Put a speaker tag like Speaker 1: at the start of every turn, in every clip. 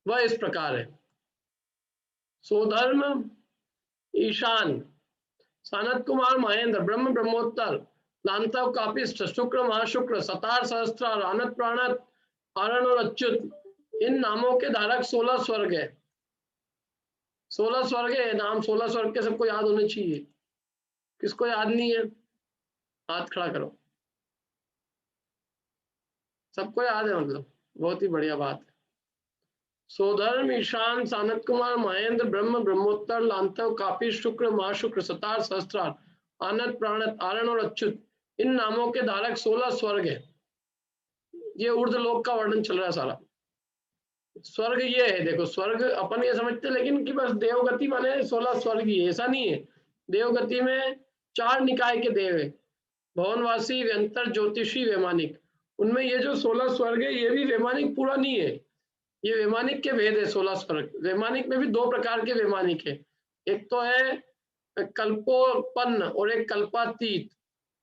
Speaker 1: वह इस प्रकार है। सोधर्म ईशान सनत कुमार महेंद्र ब्रह्म ब्रह्मोत्तर लांतव कापिष्ट शुक्र महाशुक्र सतार सहस्त्रार अनत प्राणत आरण और अच्युत, इन नामों के धारक 16 स्वर्ग है। 16 स्वर्ग है नाम, 16 स्वर्ग के सबको याद होने चाहिए। किसको याद नहीं है? हाथ खड़ा करो। सबको याद है मतलब, बहुत ही बढ़िया बात है। सोधर्म ईशान सानत कुमार महेंद्र ब्रह्म ब्रह्मोत्तर लांतव कापी शुक्र महाशुक्र सतार सहस्त्रार आनत प्राणत आरण और अच्युत, इन नामों के धारक 16 स्वर्ग है। ये ऊर्ध्व लोक का वर्णन चल रहा है सारा। स्वर्ग ये है, देखो स्वर्ग अपन ये समझते हैं लेकिन कि बस देवगति माने 16 स्वर्ग ही है, ऐसा नहीं है। देवगति में 4 निकाय के देव है, भवनवासी व्यंतर ज्योतिषी वैमानिक। उनमें ये जो 16 स्वर्ग है ये भी वैमानिक पूरा नहीं है, ये वैमानिक के भेद है। 16 स्वर्ग वैमानिक में भी 2 प्रकार के वैमानिक है, एक तो है कल्पोपन्न और एक कल्पातीत।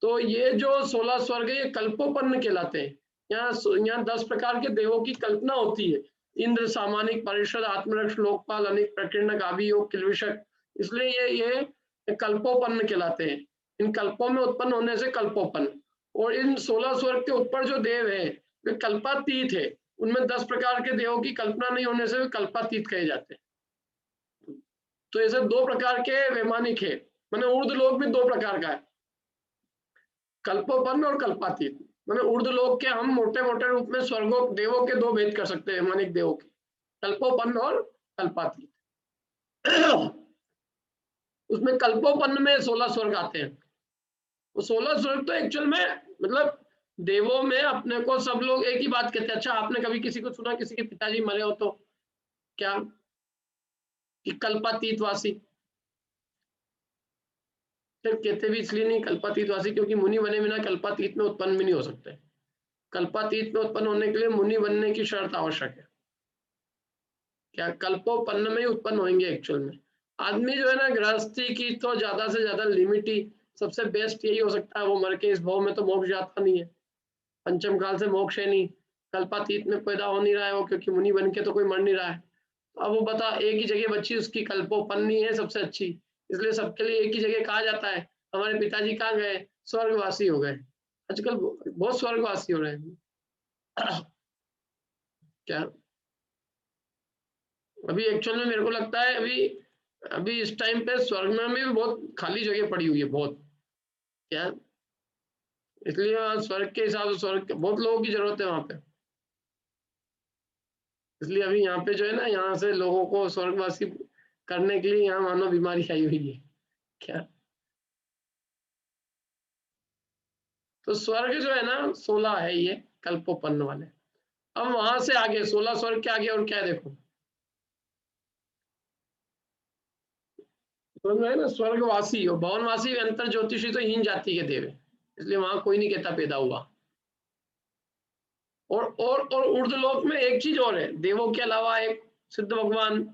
Speaker 1: तो ये जो 16 स्वर्ग है ये कल्पोपन्न कहलाते हैं। यहाँ 10 प्रकार के देवों की कल्पना होती है, इंद्र सामानिक परिषद आत्मरक्ष लोकपाल अनेक प्रकीर्णक आभियोग किलविषक, इसलिए ये कल्पोपन्न कहलाते हैं। इन कल्पों में उत्पन्न होने से कल्पोपन्न। और इन 16 स्वर्ग के ऊपर जो देव है वे कल्पातीत है, उनमें 10 प्रकार के देवों की कल्पना नहीं होने से वे कल्पातीत कहे जाते हैं। तो ऐसे 2 प्रकार के वैमानिक है, मैंने ऊर्ध्व लोक भी 2 प्रकार का है, कल्पोपन्न और कल्पातीत। मैंने ऊर्ध्व लोक के हम मोटे मोटे रूप में स्वर्गों देवों के 2 भेद कर सकते हैं, वैमानिक देवों के, कल्पोपन्न और कल्पातीत। उसमें कल्पोपन्न में 16 स्वर्ग आते हैं। वो 16 स्वर्ग तो एक्चुअल में मतलब देवों में अपने को सब लोग एक ही बात कहते हैं। अच्छा आपने कभी किसी को सुना किसी के पिताजी मरे हो तो क्या कि कल्पातीतवासी? सिर्फ कहते भी इसलिए नहीं कल्पातीतवासी क्योंकि मुनि बने बिना कल्पातीत में उत्पन्न भी नहीं हो सकते। कल्पातीत में उत्पन्न होने के लिए मुनि बनने की शर्त आवश्यक है। क्या कल्पोपन्न में ही उत्पन्न होंगे एक्चुअल में। आदमी जो है ना गृहस्थी की तो ज्यादा से ज्यादा लिमिट ही सबसे बेस्ट यही हो सकता है, वो मर के इस भाव में तो मोक्ष जाता नहीं है, पंचम काल से मोक्ष है नहीं, कल्पातीत में पैदा हो नहीं रहा है वो क्योंकि मुनि बन के तो कोई मर नहीं रहा है। तो अब वो बता एक ही जगह बच्ची उसकी कल्पोपन्नी है सबसे अच्छी, इसलिए सबके लिए एक ही जगह कहा जाता है। हमारे पिताजी कहाँ गए? स्वर्गवासी हो गए। आजकल बहुत स्वर्गवासी हो रहे हैं। क्या अभी एक्चुअल में मेरे को लगता है अभी अभी इस टाइम पे स्वर्ग में भी बहुत खाली जगह पड़ी हुई है बहुत। क्या इसलिए स्वर्ग के हिसाब से स्वर्ग बहुत लोगों की जरूरत है वहां पे, इसलिए अभी यहाँ पे जो है ना यहाँ से लोगों को स्वर्गवासी करने के लिए यहाँ मानो बीमारी आई हुई है। क्या तो स्वर्ग जो है ना 16 है ये कल्पोपन्न वाले। अब वहां से आगे 16 स्वर्ग के आगे और क्या है देखो, समझ में है ना, स्वर्गवासी और भवनवासी अंतर ज्योतिषी तो हीन जाति के देव है, इसलिए वहां कोई नहीं कहता पैदा हुआ। और ऊर्ध्वलोक में एक चीज और है, देवों के अलावा एक सिद्ध भगवान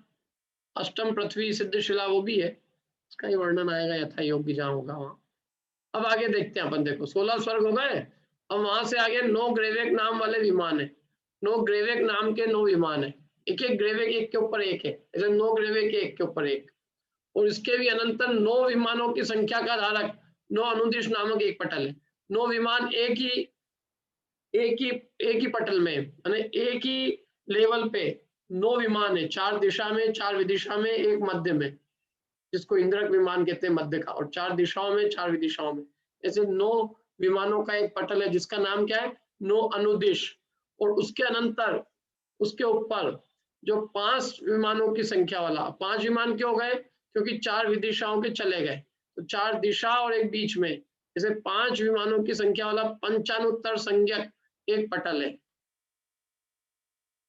Speaker 1: अष्टम पृथ्वी सिद्ध शिला वो भी है, इसका ही वर्णन आएगा यथा योग भी जहां होगा वहां। अब आगे देखते हैं अपन, देखो 16 स्वर्ग हो गए। अब वहां से आगे 9 ग्रेवेक नाम वाले विमान है, 9 ग्रेवेक नाम के 9 विमान है, एक एक ग्रेवेक एक के ऊपर एक है, ऐसे 9 ग्रेवेक एक के ऊपर एक। और इसके भी अनंतर 9 विमानों की संख्या का धारक 9 अनुदिश नामक एक पटल है। 9 विमान एक ही पटल में यानी एक ही लेवल पे 9 विमान है, 4 दिशा में 4 विदिशा में एक मध्य में, जिसको इंद्रक विमान कहते हैं मध्य का, और 4 दिशाओं में 4 विदिशाओं में, ऐसे 9 विमानों का एक पटल है जिसका नाम क्या है? 9 अनुदिश। और उसके अनंतर उसके ऊपर जो 5 विमानों की संख्या वाला, 5 विमान क्यों गए? क्योंकि 4 विदिशाओं के चले गए, तो 4 दिशा और एक बीच में जैसे 5 विमानों की संख्या वाला पंचानुत्तर संज्ञक एक पटल है।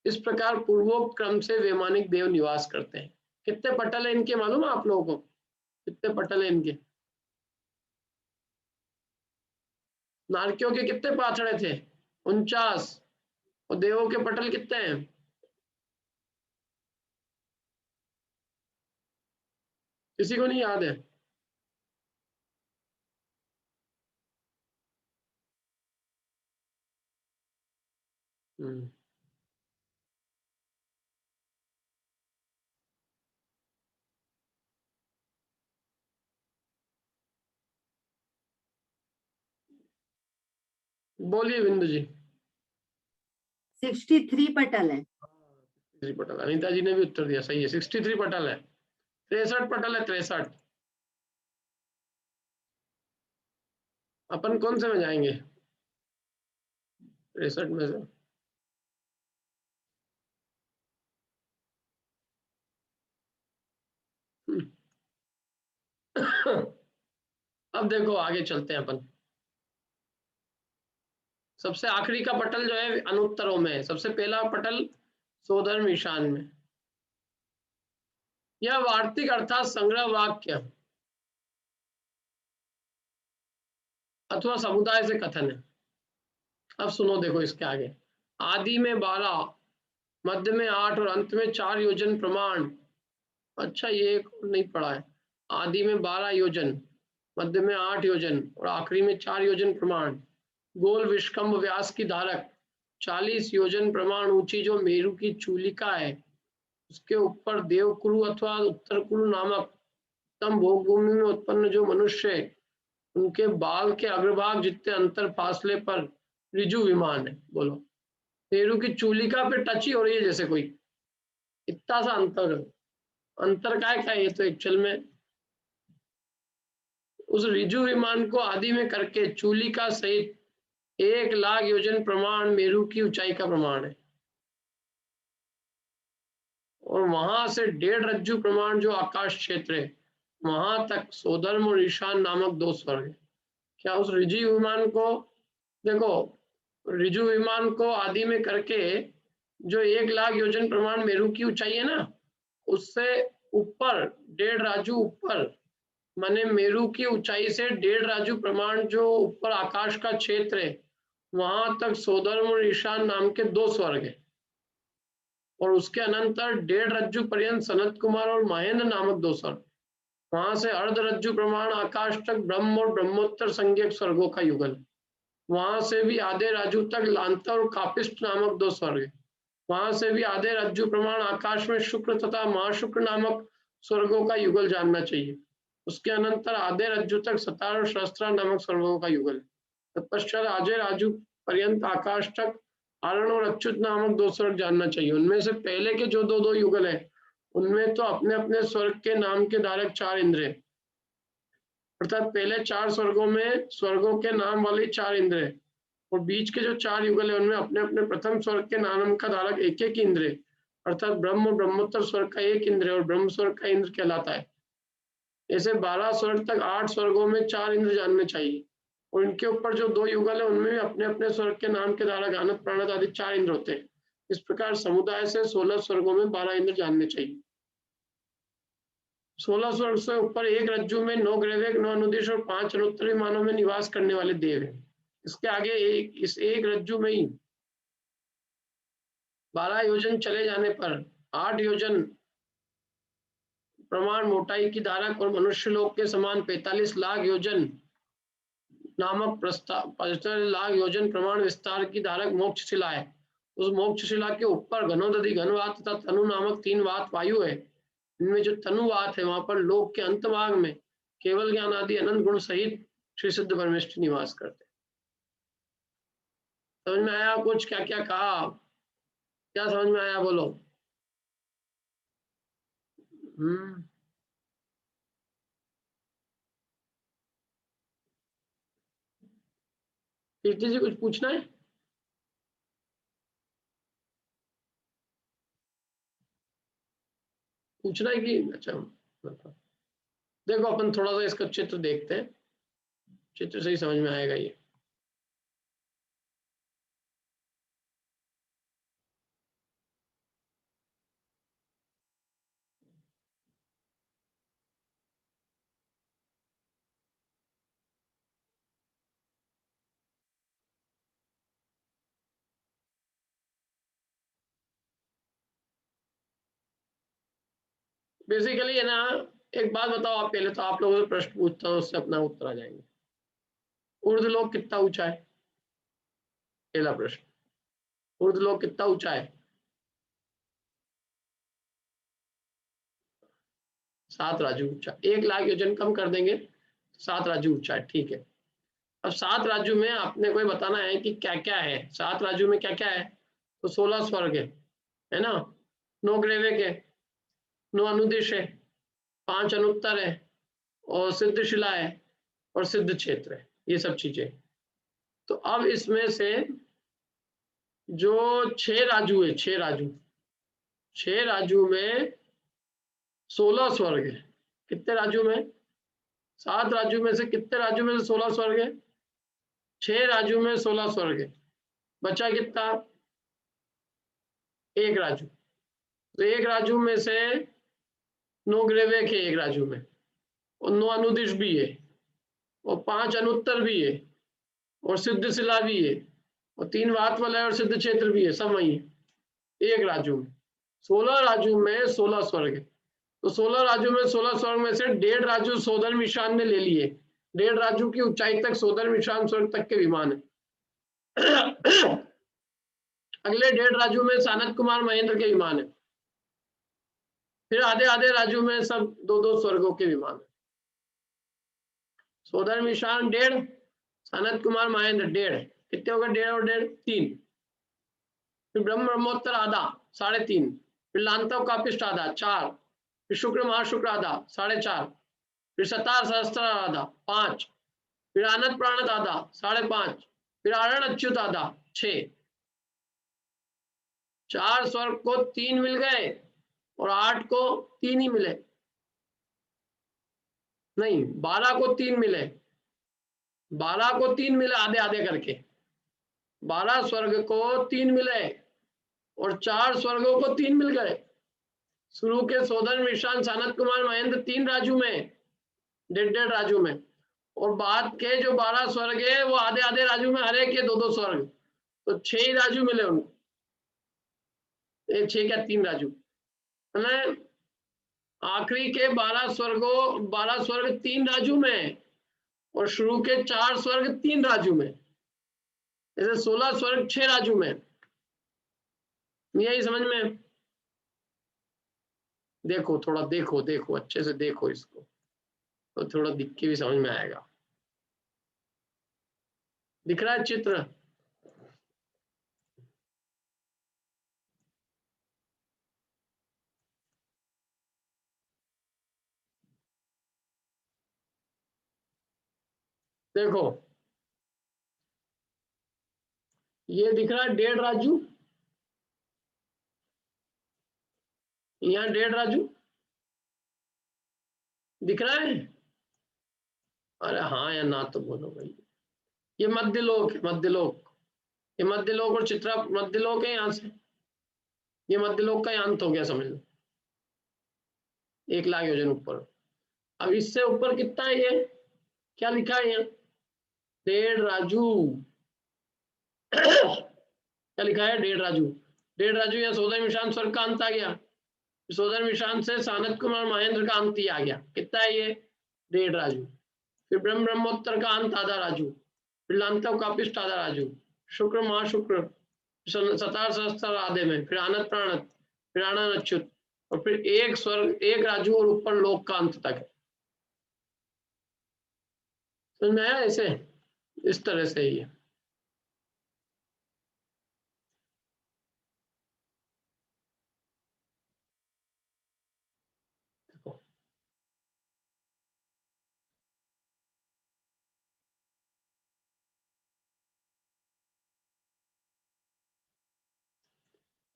Speaker 1: इस प्रकार पूर्वोक्त क्रम से वैमानिक देव निवास करते हैं। कितने पटल है इनके मालूम है आप लोगों को? कितने पटल है इनके? नारकियों के कितने पाथड़े थे? 49। और देवों के पटल कितने हैं? किसी को नहीं याद है? हम्म, बोलिए बिंदु जी।
Speaker 2: 63 पटल है।
Speaker 1: 63 पटल, अनीता जी ने भी उत्तर दिया, सही है, 63 पटल है। 63 पटल है, 63। अपन कौन से में जाएंगे 63 में से? अब देखो आगे चलते हैं अपन। सबसे आखिरी का पटल जो है अनुत्तरों में है, सबसे पहला पटल सोधर्म ईशान में। यह वार्तिक अर्थात संग्रह वाक्य अथवा समुदाय से कथन है। अब सुनो, देखो इसके आगे, आदि में 12, मध्य में 8 और अंत में 4 योजन प्रमाण। अच्छा, ये एक और नहीं पढ़ा है। आदि में 12 योजन, मध्य में 8 योजन और आखिरी में 4 योजन प्रमाण। गोल विष्कम्भ व्यास की धारक, 40 योजन प्रमाण ऊंची जो मेरु की चूलिका है, उसके ऊपर देवकुरु अथवा उत्तर कुरु नामक उत्तम भोगभूमि में उत्पन्न जो मनुष्य है, उनके बाल के अग्रभाग जितने अंतर फासले पर ऋजु विमान है। बोलो, मेरु की चूलिका पे टच ही हो रही है जैसे कोई, इतना सा अंतर है। अंतर का है क्या, ये तो एक्चुअल में उस ऋजु विमान को आदि में करके चूलिका सहित 1,00,000 योजन प्रमाण मेरु की ऊंचाई का प्रमाण है। और वहां से 1.5 रज्जु प्रमाण जो आकाश क्षेत्र है, वहां तक सोधर्म और ईशान नामक 2 स्वर्ग है। क्या उस ऋजु विमान को देखो, ऋजु विमान को आदि में करके जो 1,00,000 योजन प्रमाण मेरु की ऊंचाई है ना, उससे ऊपर 1.5 राजू ऊपर, माने मेरु की ऊंचाई से 1.5 राजू प्रमाण जो ऊपर आकाश का क्षेत्र है, वहां तक सोधर्म और ईशान नाम के 2 स्वर्ग है। और उसके अनंतर 1.5 रज्जु पर्यंत सनत कुमार और महेंद्र नामक 2 स्वर्ग। वहां से अर्ध रज्जु प्रमाण आकाश तक ब्रह्म और ब्रह्मोत्तर संज्ञक स्वर्गों का युगल। वहां से भी आधे राजू तक लांता और कापिष्ट नामक 2 स्वर्ग। वहां से भी आधे रज्जु प्रमाण आकाश में शुक्र तथा महाशुक्र नामक स्वर्गों का युगल जानना चाहिए। उसके अनंतर आधे रज्जु तक सतार और शस्त्रा नामक स्वर्गों का युगल। तत्पश्चात आधे राजू पर्यंत आकाश तक आरण और अच्युत नामक 2 स्वर्ग जानना चाहिए। उनमें से पहले के जो 2 युगल है, उनमें तो अपने अपने स्वर्ग के नाम के धारक 4 इंद्र है, अर्थात पहले 4 स्वर्गों में स्वर्गों के नाम वाले 4 इंद्र है, और बीच के जो 4 युगल है उनमें अपने अपने प्रथम स्वर्ग के नाम का धारक एक एक इंद्र है, अर्थात ब्रह्म और ब्रह्मोत्तर स्वर्ग का एक इंद्र है और ब्रह्म स्वर्ग का इंद्र कहलाता है। ऐसे 12 स्वर्ग तक 8 स्वर्गों में 4 इंद्र जानने चाहिए, और इनके ऊपर जो 2 युगल है उनमें भी अपने अपने स्वर्ग के नाम के धारक आनत प्राणत आदि 4 इंद्र होते हैं। इस प्रकार समुदाय से 16 स्वर्गों में 12 इंद्र जानने चाहिए। 16 स्वर्ग से ऊपर एक रज्जु में 9 ग्रैविक, 9 अनुदिश और 5 अनुत्तर विमानों में निवास करने वाले देव हैं। इसके आगे इस एक रज्जु में ही 12 योजन चले जाने पर 8 योजन प्रमाण मोटाई की धारक और मनुष्य लोक के समान 45 लाख योजन नामक प्रस्ताव 75 लाख योजन प्रमाण विस्तार की धारक मोक्ष शिला है। उस मोक्ष शिला के ऊपर घनोदधि घनवात तथा तनु नामक 3 वात वायु है। इनमें जो तनुवात है वहां पर लोक के अंत भाग में केवल ज्ञान आदि अनंत गुण सहित श्री सिद्ध परमेश्वर निवास करते। समझ में आया कुछ? क्या क्या कहा, क्या समझ में आया बोलो? कीर्ति जी कुछ पूछना है? पूछना है कि अच्छा देखो, अपन थोड़ा सा इसका चित्र देखते हैं, चित्र से ही समझ में आएगा ये। बेसिकली है ना, एक बात बताओ आप, पहले तो आप लोगों से प्रश्न पूछता हूँ, उससे अपना उत्तर आ जाएंगे। ऊर्ध्वलोक कितना ऊंचा है? पहला प्रश्न, ऊर्ध्वलोक कितना ऊंचा है? 7 राजू ऊंचा। 1,00,000 योजन कम कर देंगे, 7 राजू ऊंचा है, ठीक है। अब 7 राज्यों में आपने कोई बताना है कि क्या क्या है, 7 राज्यों में क्या क्या है। तो 16 स्वर्ग है ना, 9 ग्रेविक है, 9 अनुदिश है, 5 अनुत्तर है, और सिद्ध शिला है, और सिद्ध क्षेत्र है, ये सब चीजें। तो अब इसमें से जो 6 राजू है, 6 राजू, 6 राजू में 16 स्वर्ग है। कितने राज्यों में? 7 राज्यों में से कितने राज्यों में से 16 स्वर्ग है? 6 राज्यों में 16 स्वर्ग है। बचा कितना? एक राजू। तो एक राजू में से 9 ग्रेवेक है, एक राजू में, और 9 अनुदिश भी है, और 5 अनुत्तर भी है, और सिद्ध शिला भी है, और 3 वात वलय और सिद्ध क्षेत्र भी है, सब वही है एक राजू में। 16 राजू में 16 स्वर्ग है। तो 16 राज्यों में 16 स्वर्ग में से 1.5 राजू सोधर्म ईशान ने ले लिए। 1.5 राजू की ऊंचाई तक सोधर्म ईशान स्वर्ग तक के विमान है। अगले 1.5 राज्यों में सानत कुमार महेंद्र के विमान है। फिर आधे आधे राज्यों में सब 2-2 स्वर्गों के विमान है। सोधर्म ईशान 1.5, सानत कुमार महेंद्र 1.5, कितने होगा? 1.5 और 1.5 3। फिर ब्रह्म ब्रह्मोत्तर आधा 3.5, फिर लांतव कापिष्ट आधा 4, फिर शुक्र महाशुक्र आधा 4.5, फिर सतार सहस्त्र आधा 5, फिर आनंद प्राणत आधा 5.5, फिर आरण अच्युत आधा 6। 4 स्वर्ग को 3 मिल गए और 8 को 3 ही मिले, नहीं 12 को 3 मिले, 12 को 3 मिले आधे आधे करके। 12 स्वर्ग को 3 मिले और 4 स्वर्गों को 3 मिल गए। शुरू के सोधन ईशान सानत कुमार महेंद्र 3 राज्यों में, 1.5 राज्यों में, और बाद के जो 12 स्वर्ग है वो आधे आधे राज्यों में, हर एक के 2-2 स्वर्ग, तो 6 ही राज्यों मिले उनको। 6 क्या 3 राज्यों, आखिरी के 12 स्वर्गों 12 स्वर्ग 3 राज्यों में, और शुरू के 4 स्वर्ग 3 राज्यों में, जैसे 16 स्वर्ग 6 राज्यों में। यही समझ में? देखो थोड़ा, देखो देखो अच्छे से देखो इसको, तो थोड़ा दिख के भी समझ में आएगा। दिख रहा है चित्र? देखो ये दिख रहा है 1.5 राजू, यहाँ 1.5 राजू दिख रहा है। अरे हाँ या ना तो बोलो भाई। ये मध्यलोक है, मध्यलोक, ये मध्यलोक और चित्रा मध्यलोक है। यहाँ से ये मध्यलोक का अंत हो गया, समझ लो 1 लाख योजन ऊपर। अब इससे ऊपर कितना है? ये क्या लिखा है यहाँ? 1.5 राजू। क्या लिखा है? 1.5 राजू। 1.5 राजू या सोधन निशान स्वर्ग का अंत आ गया। सोधन निशान से सानत कुमार महेंद्र का अंत ही आ गया। कितना है ये? 1.5 राजू। फिर ब्रह्म ब्रह्मोत्तर का अंत आधा राजू, फिर लांतव कापिष्ट आधा राजू, शुक्र महाशुक्र सतार सहस्त्र आधे में, फिर आनत प्राणत, फिर आनंद अच्युत, और फिर एक स्वर्ग 1 राजू और ऊपर लोक का अंत तक। समझ में आया? ऐसे इस तरह से ही है।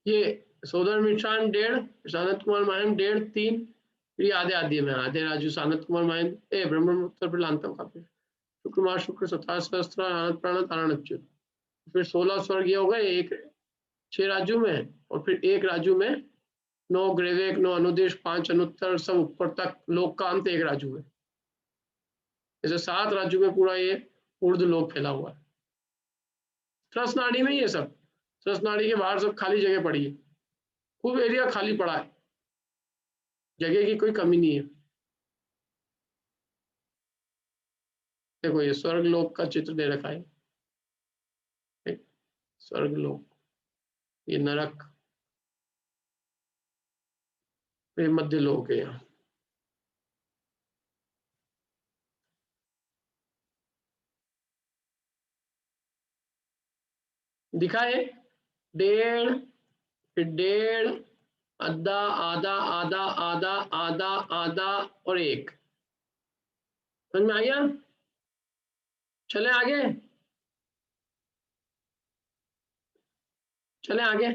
Speaker 1: ये सोदर मिशान 1.5, सानत कुमार मायन 1.5 3, फिर आधे आधे में आधे राजू सानत कुमार मायन ब्रह्म उत्तर फिर लांतव का, फिर शुक्र शुक्र सतार सहस्त्र आनंद प्राणत आनंद अच्युत, फिर 16 स्वर्ग ये हो गए एक 6 राज्यों में, और फिर एक राज्यों में 9 ग्रेवेक 9 अनुदेश 5 अनुत्तर सब ऊपर तक लोक का अंत 1 राज्यों में। जैसे 7 राज्यों में पूरा ये ऊर्ध्व लोक फैला हुआ है। सरसनाड़ी में ही ये सब, सरसनाड़ी के बाहर सब खाली जगह पड़ी है, खूब एरिया खाली पड़ा है, जगह की कोई कमी नहीं है। देखो ये स्वर्ग लोक का चित्र दे रखा है, स्वर्ग लोक, ये नरक, ये मध्य लोक है यहाँ। दिखा है, 1.5, फिर 1.5, आधा आधा आधा आधा आधा आधा और 1। समझ में आ गया? चले आगे, चले आगे।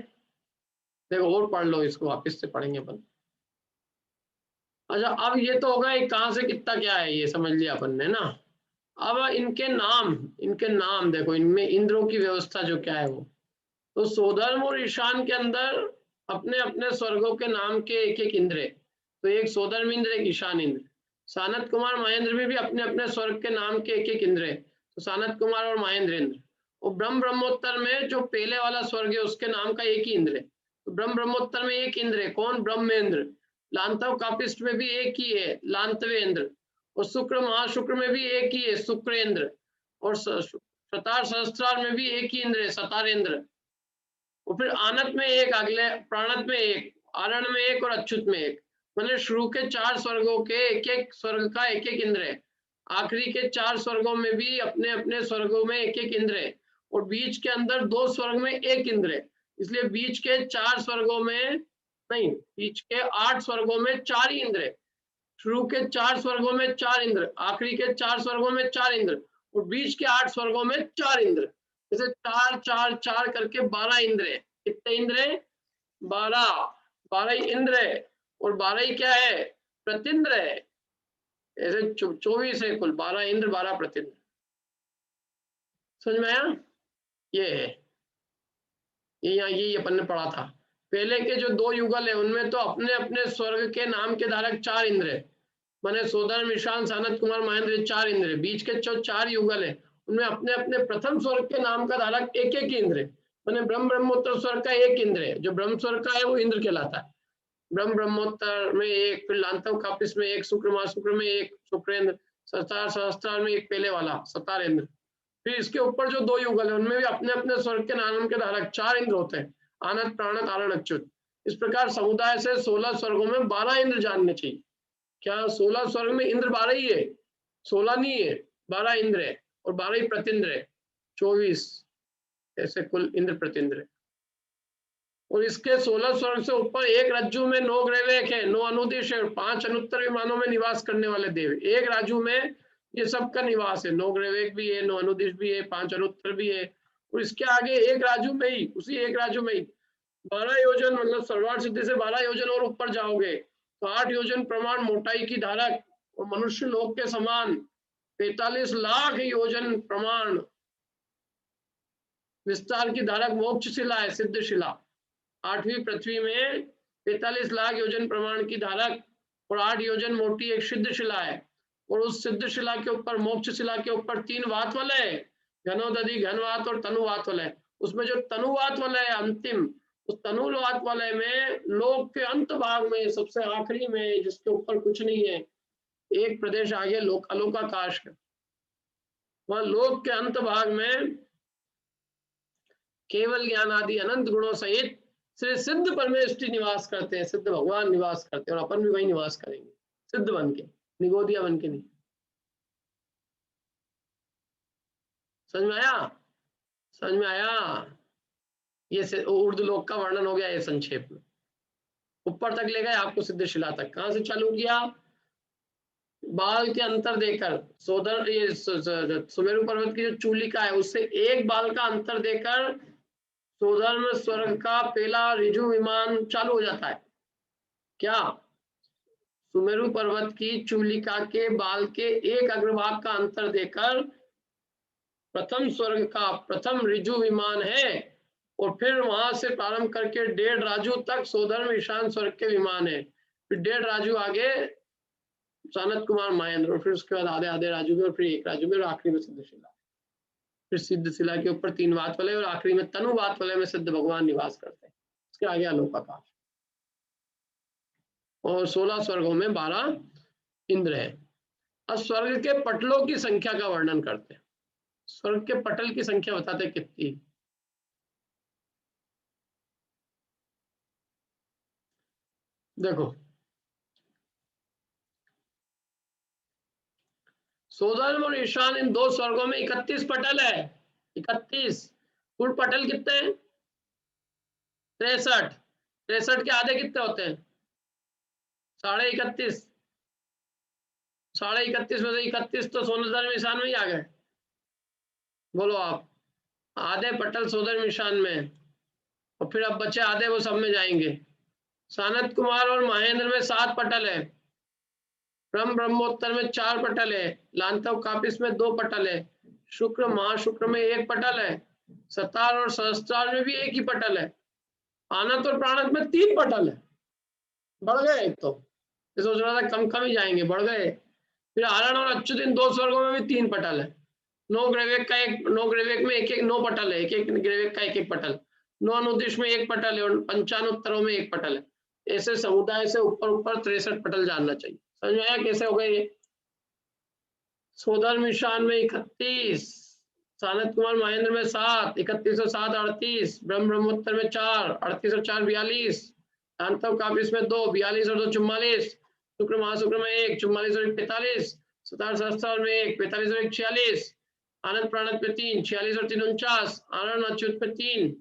Speaker 1: देखो और पढ़ लो इसको, वापस से पढ़ेंगे अपन। अच्छा अब ये तो होगा कहाँ से कितना क्या है, ये समझ लिया अपन ने ना। अब इनके नाम देखो, इनमें इंद्रों की व्यवस्था जो क्या है वो। तो सोधर्म और ईशान के अंदर अपने अपने स्वर्गों के नाम के एक एक इंद्र है। तो एक सोधर्म इंद्र, एक ईशान इंद्र। सानत कुमार महेंद्र में भी अपने अपने स्वर्ग के नाम के एक एक इंद्र है। तो सानत कुमार और महेंद्र इंद्र। और ब्रह्मोत्तर में जो पहले वाला स्वर्ग है उसके नाम का एक ही इंद्र है। तो ब्रह्मोत्तर में एक इंद्र है, कौन? ब्रह्मेंद्र। लांतव कापिष्ट में भी एक ही है, लांतवेंद्र। और शुक्र महाशुक्र में भी एक ही है, शुक्रेंद्र। और सतार सहस्त्रार में भी एक ही इंद्र है, सतारेंद्र। और फिर आनत में एक, अगले प्राणत में एक, आरण में एक और अच्युत में एक। मतलब शुरू के 4 स्वर्गों के एक एक स्वर्ग का एक एक इंद्र है। आखिरी के 4 स्वर्गों में भी अपने अपने स्वर्गों में एक एक इंद्र है। और बीच के अंदर 2 स्वर्ग में एक इंद्र है। इसलिए बीच के 4 स्वर्गों में नहीं, बीच के 8 स्वर्गों में 4 ही इंद्र है। शुरू के 4 स्वर्गों में 4 इंद्र, आखिरी के 4 स्वर्गों में 4 इंद्र, और बीच के 8 स्वर्गों में 4 इंद्र। जैसे 4 4 4 करके 12 इंद्र है। कितने इंद्र है? 12। 12 ही इंद्र है। और 12 ही क्या है? प्रतिंद्र है। ऐसे 24 है कुल, 12 इंद्र 12 प्रतिंद्र। समझ में आया? ये है, ये यहाँ ये अपन ने पढ़ा था। पहले के जो 2 युगल है उनमें तो अपने अपने स्वर्ग के नाम के धारक 4 इंद्र है। मैंने सोधर्म ईशान सानत कुमार महेंद्र 4 इंद्र है। बीच के जो 4 युगल है उनमें अपने अपने प्रथम स्वर्ग के नाम का धारक एक एक इंद्र है। मैंने ब्रह्मोत्तर स्वर्ग का एक इंद्र है, जो ब्रह्म स्वर्ग का है वो इंद्र कहलाता है। ब्रह्मोत्तर में एक, फिर लांतव कापिस में एक, शुक्र महाशुक्र में एक, शुक्रेंद्र। सतार सहस्त्रार में एक पहले वाला सतारेंद्र। फिर इसके ऊपर जो 2 युगल है उनमें भी अपने अपने स्वर्ग के नाम के धारक 4 इंद्र होते हैं, आनत प्राणत आरण अच्युत। इस प्रकार समुदाय से 16 स्वर्गों में 12 इंद्र जानने चाहिए। क्या 16 स्वर्ग में इंद्र 12 ही है? 16 नहीं है, 12 इंद्र है। और 12 ही प्रतिंद्र है, 24 ऐसे कुल इंद्र प्रतिंद्र है। और इसके 16 स्वर्ग से ऊपर एक रज्जु में 9 ग्रहवेक है, 9 अनुदिश है, 5 अनुत्तर विमानों में निवास करने वाले देव। एक राजू में ये सब का निवास है, 9 ग्रहवेक भी है, 9 अनुदिश भी है, 5 अनुत्तर भी है। और इसके आगे एक राजू में ही, उसी एक राजू में ही 12 योजन, मतलब सर्वार्थ सिद्धि से 12 योजन और ऊपर जाओगे तो 8 योजन प्रमाण मोटाई की धारक और मनुष्य लोक के समान 45 लाख योजन प्रमाण विस्तार की धारक मोक्ष शिला है, सिद्ध शिला। 8वीं पृथ्वी में 45 लाख योजन प्रमाण की धारक और 8 योजन मोटी एक सिद्ध शिला है। और उस सिद्ध शिला के ऊपर, मोक्ष शिला के ऊपर 3 वात वलय है, घनोदधि, घनवात और तनुवात वलय। उसमें जो तनुवात वलय है अंतिम, उस तनुवात वलय में लोक के अंत भाग में सबसे आखिरी में, जिसके ऊपर कुछ नहीं है, एक प्रदेश आगे लोक अलोकाकाश है, वहां लोक के अंत भाग में केवल ज्ञान आदि अनंत गुणों सहित श्री सिद्ध परमेष्टि निवास करते हैं, सिद्ध भगवान निवास करते हैं। और अपन भी वही निवास करेंगे, सिद्ध बन के, निगोदिया बन के नहीं। समझ में आया? समझ में आया? ये उर्दू लोक का वर्णन हो गया, ये संक्षेप में। ऊपर तक ले गए आपको, सिद्ध शिला तक। कहां से चालू किया? बाल के अंतर देकर, सोदर ये सुमेरु पर्वत की जो चूलिका है उससे एक बाल का अंतर देकर सोधर्म स्वर्ग का पहला ऋजु विमान चालू हो जाता है। क्या? सुमेरु पर्वत की चूलिका के बाल के एक अग्रभाग का अंतर देकर प्रथम स्वर्ग का प्रथम ऋजु विमान है। और फिर वहां से प्रारंभ करके 1.5 राजू तक सोधर्म ईशान स्वर्ग के विमान है। फिर 1.5 राजू आगे सानत कुमार महेंद्र, और फिर उसके बाद आधे आधे राजू में, और फिर 1 राजू में, और आखिरी में सिद्ध शिला। फिर सिद्ध शिला के ऊपर 3 वात वलय और आखिरी में तनु वात वलय में सिद्ध भगवान निवास करते हैं। उसके आगे अलोकाकाश। और 16 स्वर्गों में 12 इंद्र है। अब स्वर्ग के पटलों की संख्या का वर्णन करते हैं। स्वर्ग के पटल की संख्या बताते हैं कितनी। देखो, सोधर्म और ईशान इन 2 स्वर्गों में 31 पटल है, 31। कुल पटल कितने हैं? 63। 63 के आधे कितने होते हैं? 31.5। 31.5 में से 31 तो सोलर निशान में ही आ गए। बोलो आप, आधे पटल सोलर निशान में, और फिर अब बचे आधे, वो सब में जाएंगे। सानत कुमार और महेंद्र में 7 पटल है, ब्रह्मोत्तर में 4 पटल है, लांतव कापिस में 2 पटल है, शुक्र महाशुक्र में 1 पटल है, सतार और सहस्त्रार में भी 1 ही पटल है, आनत और प्राणत में 3 पटल है। बढ़ गए एक तो, सोच रहा था कम कम ही जाएंगे, बढ़ गए। फिर आरण और अच्युत इन 2 स्वर्गों में भी 3 पटल है। 9 ग्रेवेक में एक 9 पटल है, एक ग्रेवेक का एक पटल। 9 अनुदिश में 1 पटल है और 95 उत्तरों में 1 पटल है। ऐसे समुदाय से ऊपर 63 पटल जानना चाहिए। समझ में आया कैसे हो गए ये? सोदर मिशान में 31, सानत कुमार महेंद्र में 7, 31 और 7 38, ब्रह्मोत्तर में 4, 38 और 4 42, अंतव कापिस में 2, 42 और 2 44, शुक्र महाशुक्र में 1, 44 और 1 45, सतार सहस्त्र में 1, 45 और 1 46, आनंद प्राणत में 3, 46 और 3 49, आनंद अच्युत में 3,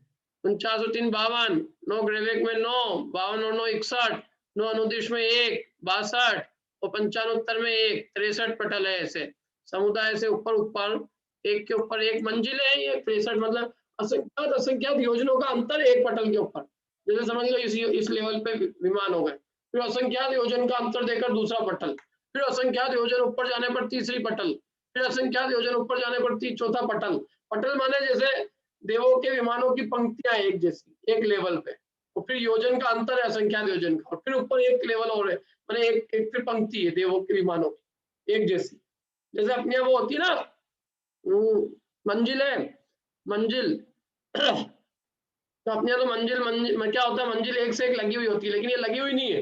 Speaker 1: 49 और 3 52, 9 ग्रेवेक में 9, 52 और 9 61, 9 अनुदिश में 1 62 और 95 उत्तर में 1, 63 पटल है। ऐसे समुदाय से ऊपर ऊपर एक के ऊपर एक मंजिल है ये। 63 मतलब असंख्यात योजनों का अंतर है एक पटल के ऊपर। जैसे समझ लो इस लेवल पे विमान हो गए, फिर असंख्यात योजन का अंतर देकर दूसरा पटल, फिर असंख्यात योजन ऊपर जाने पर तीसरी पटल, फिर असंख्यात योजन ऊपर जाने पर चौथा पटल। पटल माने जैसे देवों के विमानों की पंक्तियां एक जैसी एक लेवल पे, और फिर योजन का अंतर है असंख्यात योजन का, और फिर ऊपर एक लेवल और है, माने एक फिर पंक्ति है देवों के विमानों की एक जैसी। जैसे अपने वो होती है ना मंजिल है, मंजिल तो अपने तो मंजिल में क्या होता है, मंजिल एक से एक लगी हुई होती है, लेकिन ये लगी हुई नहीं है।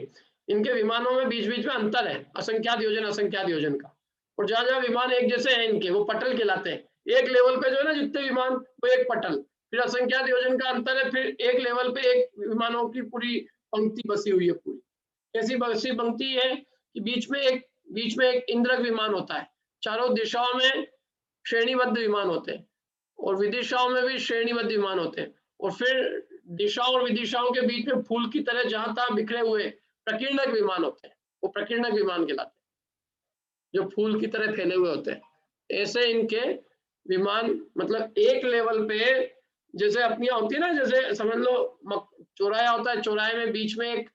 Speaker 1: इनके विमानों में बीच बीच में अंतर है, असंख्यात योजन का। और जहां जहां विमान एक जैसे हैं इनके, वो पटल कहलाते हैं। एक लेवल पे जो है ना जितने विमान, वो एक पटल, फिर असंख्यात योजन का अंतर है, फिर एक लेवल पे एक विमानों की पूरी पंक्ति बसी हुई है पूरी। ऐसी बसी पंक्ति है कि बीच में एक इंद्रक विमान होता है, चारों दिशाओं में श्रेणीबद्ध विमान होते हैं, और विदिशाओं में भी श्रेणीबद्ध विमान होते हैं, और फिर दिशाओं और विदिशाओं के बीच में फूल की तरह जहां तहां बिखरे हुए प्रकीर्णक विमान होते हैं, वो प्रकीर्णक विमान कहलाते हैं, जो फूल की तरह फैले हुए होते हैं। ऐसे इनके विमान, मतलब एक लेवल पे जैसे अपनी होती है ना, जैसे समझ लो चौराया होता है, चौराहे में बीच में एक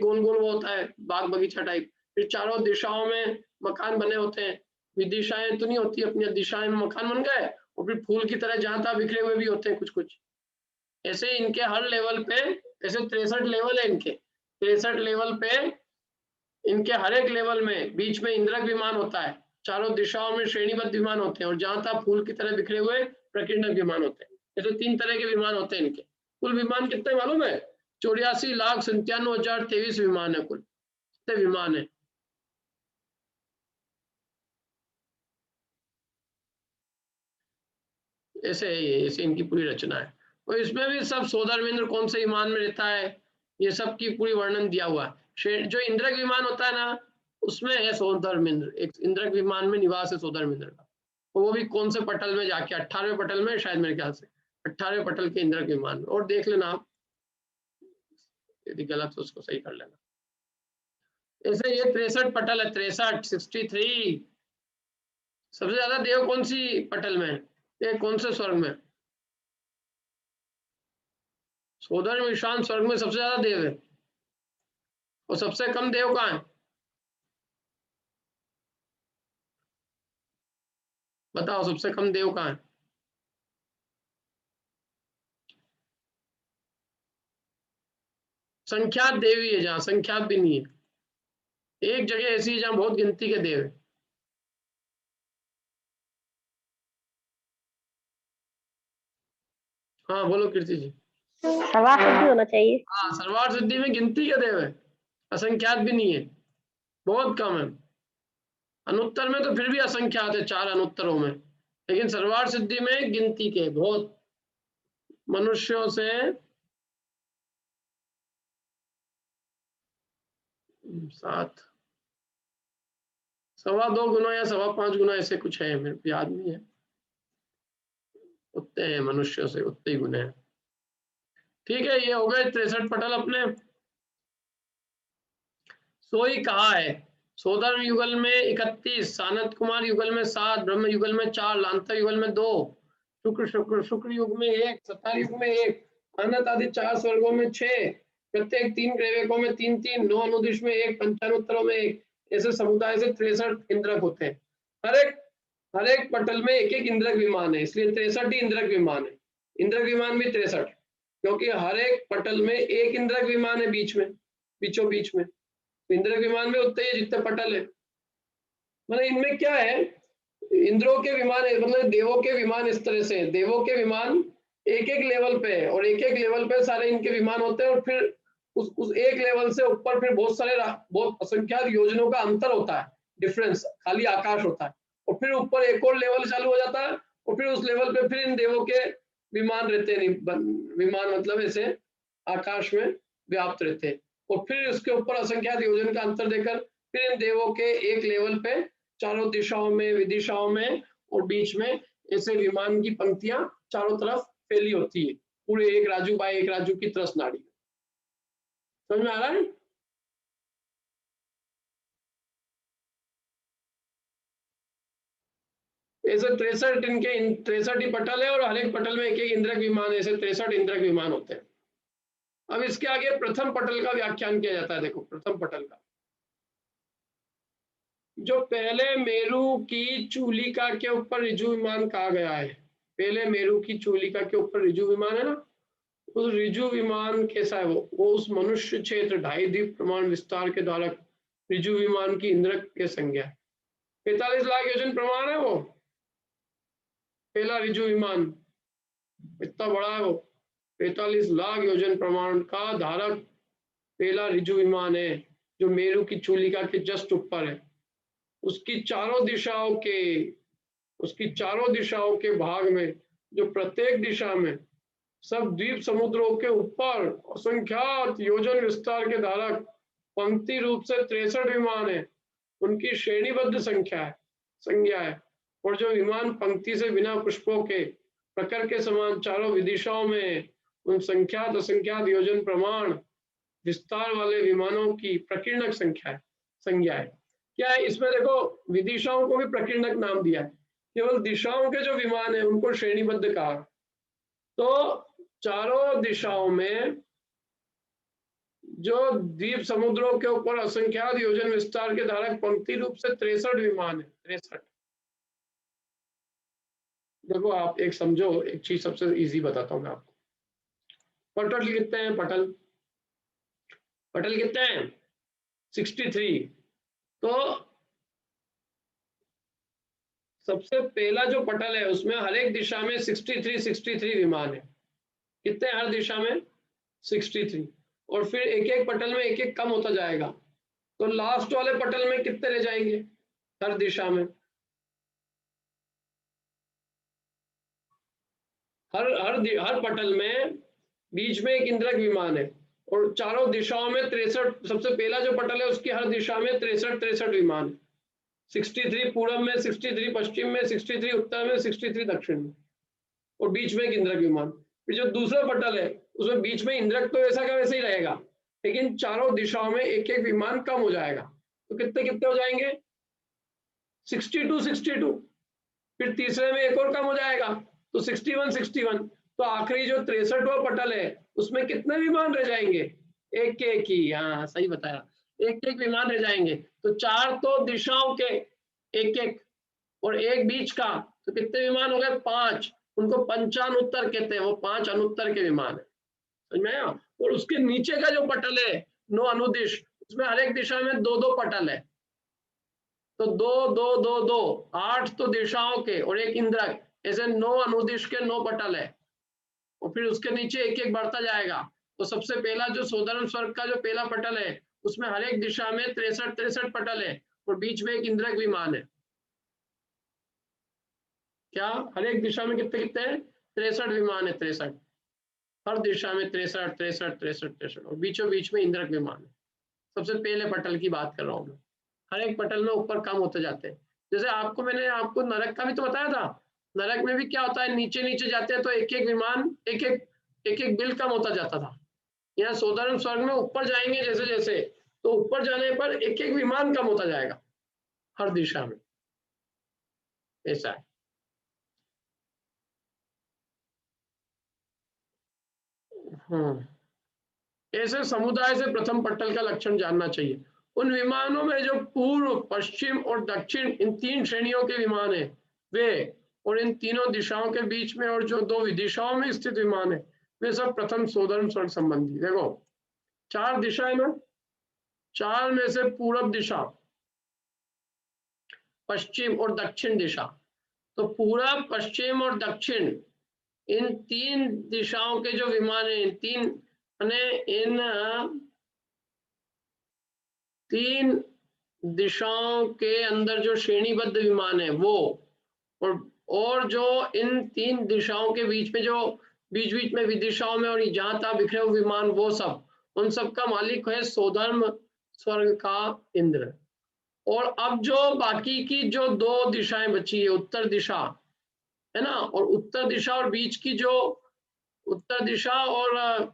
Speaker 1: गोल गोल वो होता है बाग बगीचा टाइप, फिर चारों दिशाओं में मकान बने होते हैं। विदिशाएं तो नहीं होती, अपनी दिशाएं में मकान बन गए, और फिर फूल की तरह जहां तहां बिखरे हुए भी होते हैं कुछ कुछ। ऐसे इनके हर लेवल पे, ऐसे 63 लेवल है इनके, 63 लेवल पे इनके हर एक लेवल में बीच में इंद्रक विमान होता है, चारों दिशाओं में श्रेणीबद्ध विमान होते हैं, और जहां तहां फूल की तरह बिखरे हुए प्रकीर्णक विमान होते हैं। ऐसे 3 तरह के विमान होते हैं इनके। कुल विमान कितने मालूम है? 84,97,023 विमान है कुल, कितने विमान है। ऐसे इनकी पूरी रचना है, और इसमें भी सब सोदरमिंद्र कौन से विमान में रहता है, ये सब की पूरी वर्णन दिया हुआ है। जो इंद्रक विमान होता है ना, उसमें है सोदरमिंद्र, एक इंद्रक विमान में निवास है सोदरमिंद्र का, और वो भी कौन से पटल में जाके, 18वें पटल में शायद, मेरे ख्याल से 18वें पटल के इंद्रक विमान में। और देख लेना आप, यदि गलत तो उसको सही कर लेना। ऐसे ये 63 पटल है, 63 सबसे ज्यादा देव कौन सी पटल में है, ये कौन से स्वर्ग में? सोदर ईशान स्वर्ग में सबसे ज्यादा देव है, और सबसे कम देव कहाँ है? बताओ सबसे कम देव कहाँ है? संख्यात देवी है, जहाँ संख्यात भी नहीं है। एक जगह ऐसी है जहाँ बहुत गिनती के देव है। हाँ बोलो कीर्ति जी।
Speaker 2: सर्वार्थ सिद्धि होना चाहिए।
Speaker 1: हाँ, सर्वार्थ सिद्धि में गिनती के देव है, असंख्यात भी नहीं है, बहुत कम है। अनुत्तर में तो फिर भी असंख्यात है 4 अनुत्तरों में, लेकिन सर्वार्थ सिद्धि में गिनती के बहुत, मनुष्यों से 7 2.25 गुना या 5.25 गुना, ऐसे कुछ है, मेरे को याद नहीं है। उतने हैं, मनुष्यों से उतने ही गुने हैं। ठीक है, ये हो गए 63 पटल अपने। सोई कहा है, सोधर्म युगल में 31, सानत कुमार युगल में 7, ब्रह्म युगल में 4, लांतर युगल में 2, शुक्र युग में 1, सतार युग में 1, अनंत आदि 4 स्वर्गों में 6, प्रत्येक 3 ग्रेवेकों में 3, 9 अनुदिश में 1, पंचानुत्तरों में 1, ऐसे समुदाय से 63 इंद्रक होते हैं। हर एक पटल में एक एक इंद्रक विमान है, इसलिए 63 ही इंद्रक विमान है। इंद्रक विमान भी 63, क्योंकि हर एक पटल में एक इंद्रक विमान है बीच में, बीचों बीच में। इंद्रक विमान में उतने ही जितने पटल है। मतलब इनमें क्या है, इंद्रों के विमान है, मतलब देवों के विमान इस तरह से, देवों के विमान एक एक लेवल पे है, और एक एक लेवल पे सारे इनके विमान होते हैं, और फिर उस एक लेवल से ऊपर फिर बहुत सारे बहुत असंख्यात योजनों का अंतर होता है, डिफरेंस, खाली आकाश होता है, और फिर ऊपर एक और लेवल चालू हो जाता है, और फिर उस लेवल पे फिर इन देवों के विमान रहते हैं, विमान मतलब ऐसे आकाश में व्याप्त रहते हैं, और फिर उसके ऊपर असंख्यात योजन का अंतर देकर फिर इन देवों के एक लेवल पे चारों दिशाओं में, विदिशाओं में और बीच में ऐसे विमान की पंक्तियां चारों तरफ फैली होती है, पूरे एक राजू बाय एक राजू की त्रस नाड़ी। समझ में आ रहा है? ऐसे 63 इनके 63 ही पटल है, और हर एक पटल में एक एक इंद्रक विमान, ऐसे 63 इंद्रक विमान होते हैं। अब इसके आगे प्रथम पटल का व्याख्यान किया जाता है। देखो प्रथम पटल का, जो पहले मेरु की चूलिका के ऊपर ऋजु विमान कहा गया है, पहले मेरु की चूलिका के ऊपर ऋजु विमान है ना, उस ऋजु विमान कैसा है, वो उस मनुष्य क्षेत्र 2.5 द्वीप प्रमाण विस्तार के द्वारा ऋजु विमान की इंद्रक के संज्ञा है। 45 लाख योजन प्रमाण है वो पहला ऋजु विमान, इतना बड़ा है वो, 45 लाख योजन प्रमाण का धारक पहला ऋजु विमान है, जो मेरु की चूलिका के जस्ट ऊपर है। उसकी चारों दिशाओं के भाग में, जो प्रत्येक दिशा में सब द्वीप समुद्रों के ऊपर असंख्यात योजन विस्तार के धारक पंक्ति रूप से 63 विमान है, उनकी श्रेणीबद्ध संज्ञा है, और जो विमान पंक्ति से बिना पुष्पों के प्रकर के समान चारों विदिशाओं में उन संख्यात असंख्यात योजन प्रमाण विस्तार वाले विमानों की प्रकीर्णक संज्ञा है। क्या है इसमें, देखो विदिशाओं को भी प्रकीर्णक नाम दिया है, केवल दिशाओं के जो विमान है उनको श्रेणीबद्ध कहा। तो चारों दिशाओं में जो द्वीप समुद्रों के ऊपर असंख्यात योजन विस्तार के धारक पंक्ति रूप से 63 विमान है, 63। देखो आप एक समझो, एक चीज सबसे इजी बताता हूँ मैं आपको। पटल कितने हैं, पटल कितने हैं, 63। तो सबसे पहला जो पटल है उसमें हर एक दिशा में 63 विमान है। कितने हर दिशा में, 63। और फिर एक एक पटल में एक एक कम होता जाएगा, तो लास्ट वाले पटल में कितने रह जाएंगे हर दिशा में, हर पटल में बीच में एक इंद्रक विमान है, और चारों दिशाओं में 63। सबसे पहला जो पटल है उसकी हर दिशा में 63 विमान है, 63 पूर्व में, 63 पश्चिम में, 63 उत्तर में, 63 दक्षिण में, और बीच में एक इंद्रक विमान। फिर जो दूसरा पटल है उसमें बीच में इंद्रक तो वैसा का वैसे ही रहेगा, लेकिन चारों दिशाओं में एक एक विमान कम हो जाएगा, तो कितने कितने हो जाएंगे, 62। फिर तीसरे में एक और कम हो जाएगा तो 61। तो आखिरी जो 63वां पटल है उसमें कितने विमान रह जाएंगे, एक एक ही। हाँ सही बताया, एक एक विमान रह जाएंगे। तो 4 तो दिशाओं के एक एक, और एक बीच का, तो कितने विमान हो गए, 5। उनको पंचानुत्तर कहते हैं, वो 5 अनुत्तर के विमान है, समझ में आया। और उसके नीचे का जो पटल है 9 अनुदिश, उसमें हर एक दिशा में 2 पटल है, तो 2 8 तो दिशाओं के और एक इंद्रक, ऐसे 9 अनुदिश के 9 पटल है, और फिर उसके नीचे एक एक बढ़ता जाएगा। तो सबसे पहला जो सोधर्म स्वर्ग का जो पहला पटल है उसमें हर एक दिशा में 63 पटल है, और बीच में एक इंद्रक विमान है। क्या हर एक दिशा में कितने कितने हैं, 63 विमान है, 63 हर दिशा में, 63 और बीचों बीच में इंद्रक विमान है। सबसे पहले पटल की बात कर रहा हूँ मैं, हर एक पटल में ऊपर कम होते जाते हैं। जैसे मैंने आपको नरक का भी तो बताया था, नरक में भी क्या होता है, नीचे नीचे जाते हैं तो एक एक विमान एक एक बिल कम होता जाता था। यहाँ सोधर्म स्वर्ग में ऊपर जाएंगे जैसे जैसे, तो ऊपर जाने पर एक एक विमान कम होता जाएगा हर दिशा में, ऐसा है। ऐसे समुदाय से प्रथम पटल का लक्षण जानना चाहिए। उन विमानों में जो पूर्व, पश्चिम और दक्षिण इन 3 श्रेणियों के विमान है वे, और इन तीनों दिशाओं के बीच में और जो 2 विदिशाओं में स्थित विमान है वे सब प्रथम सोधर्म स्वर्ग संबंधी। देखो 4 दिशा है ना, 4 में से पूर्व दिशा, पश्चिम और दक्षिण दिशा, तो पूरब, पश्चिम और दक्षिण इन 3 दिशाओं के जो विमान है, इन 3 दिशाओं के अंदर जो श्रेणीबद्ध विमान है वो, और जो इन 3 दिशाओं के बीच में जो बीच बीच में विदिशाओं में और जहां तक बिखरे हुए विमान, वो सब, उन सब का मालिक है सोधर्म स्वर्ग का इंद्र। और अब जो बाकी की जो 2 दिशाएं बची है, उत्तर दिशा है ना, और उत्तर दिशा और बीच की जो उत्तर दिशा और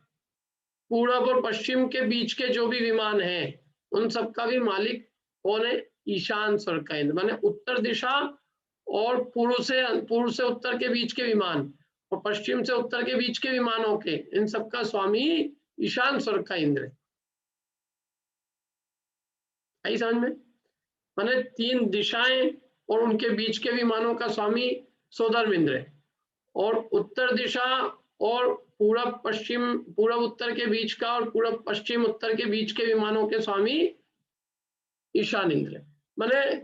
Speaker 1: पूरब और पश्चिम के बीच के जो भी विमान हैं, उन सब का भी मालिक कौन है, ईशान स्वर्ग का इंद्र। माने उत्तर दिशा और पूर्व से उत्तर के बीच के विमान और पश्चिम से उत्तर के बीच के विमानों के, इन सब का स्वामी ईशान स्वर्ग का इंद्र है। आई समझ में? माने 3 दिशाएं और उनके बीच के विमानों का स्वामी सोधर्म इंद्र है, और उत्तर दिशा और पूरब पश्चिम, पूरब उत्तर के बीच का और पूरब पश्चिम उत्तर के बीच के विमानों के स्वामी ईशान इंद्र है। माने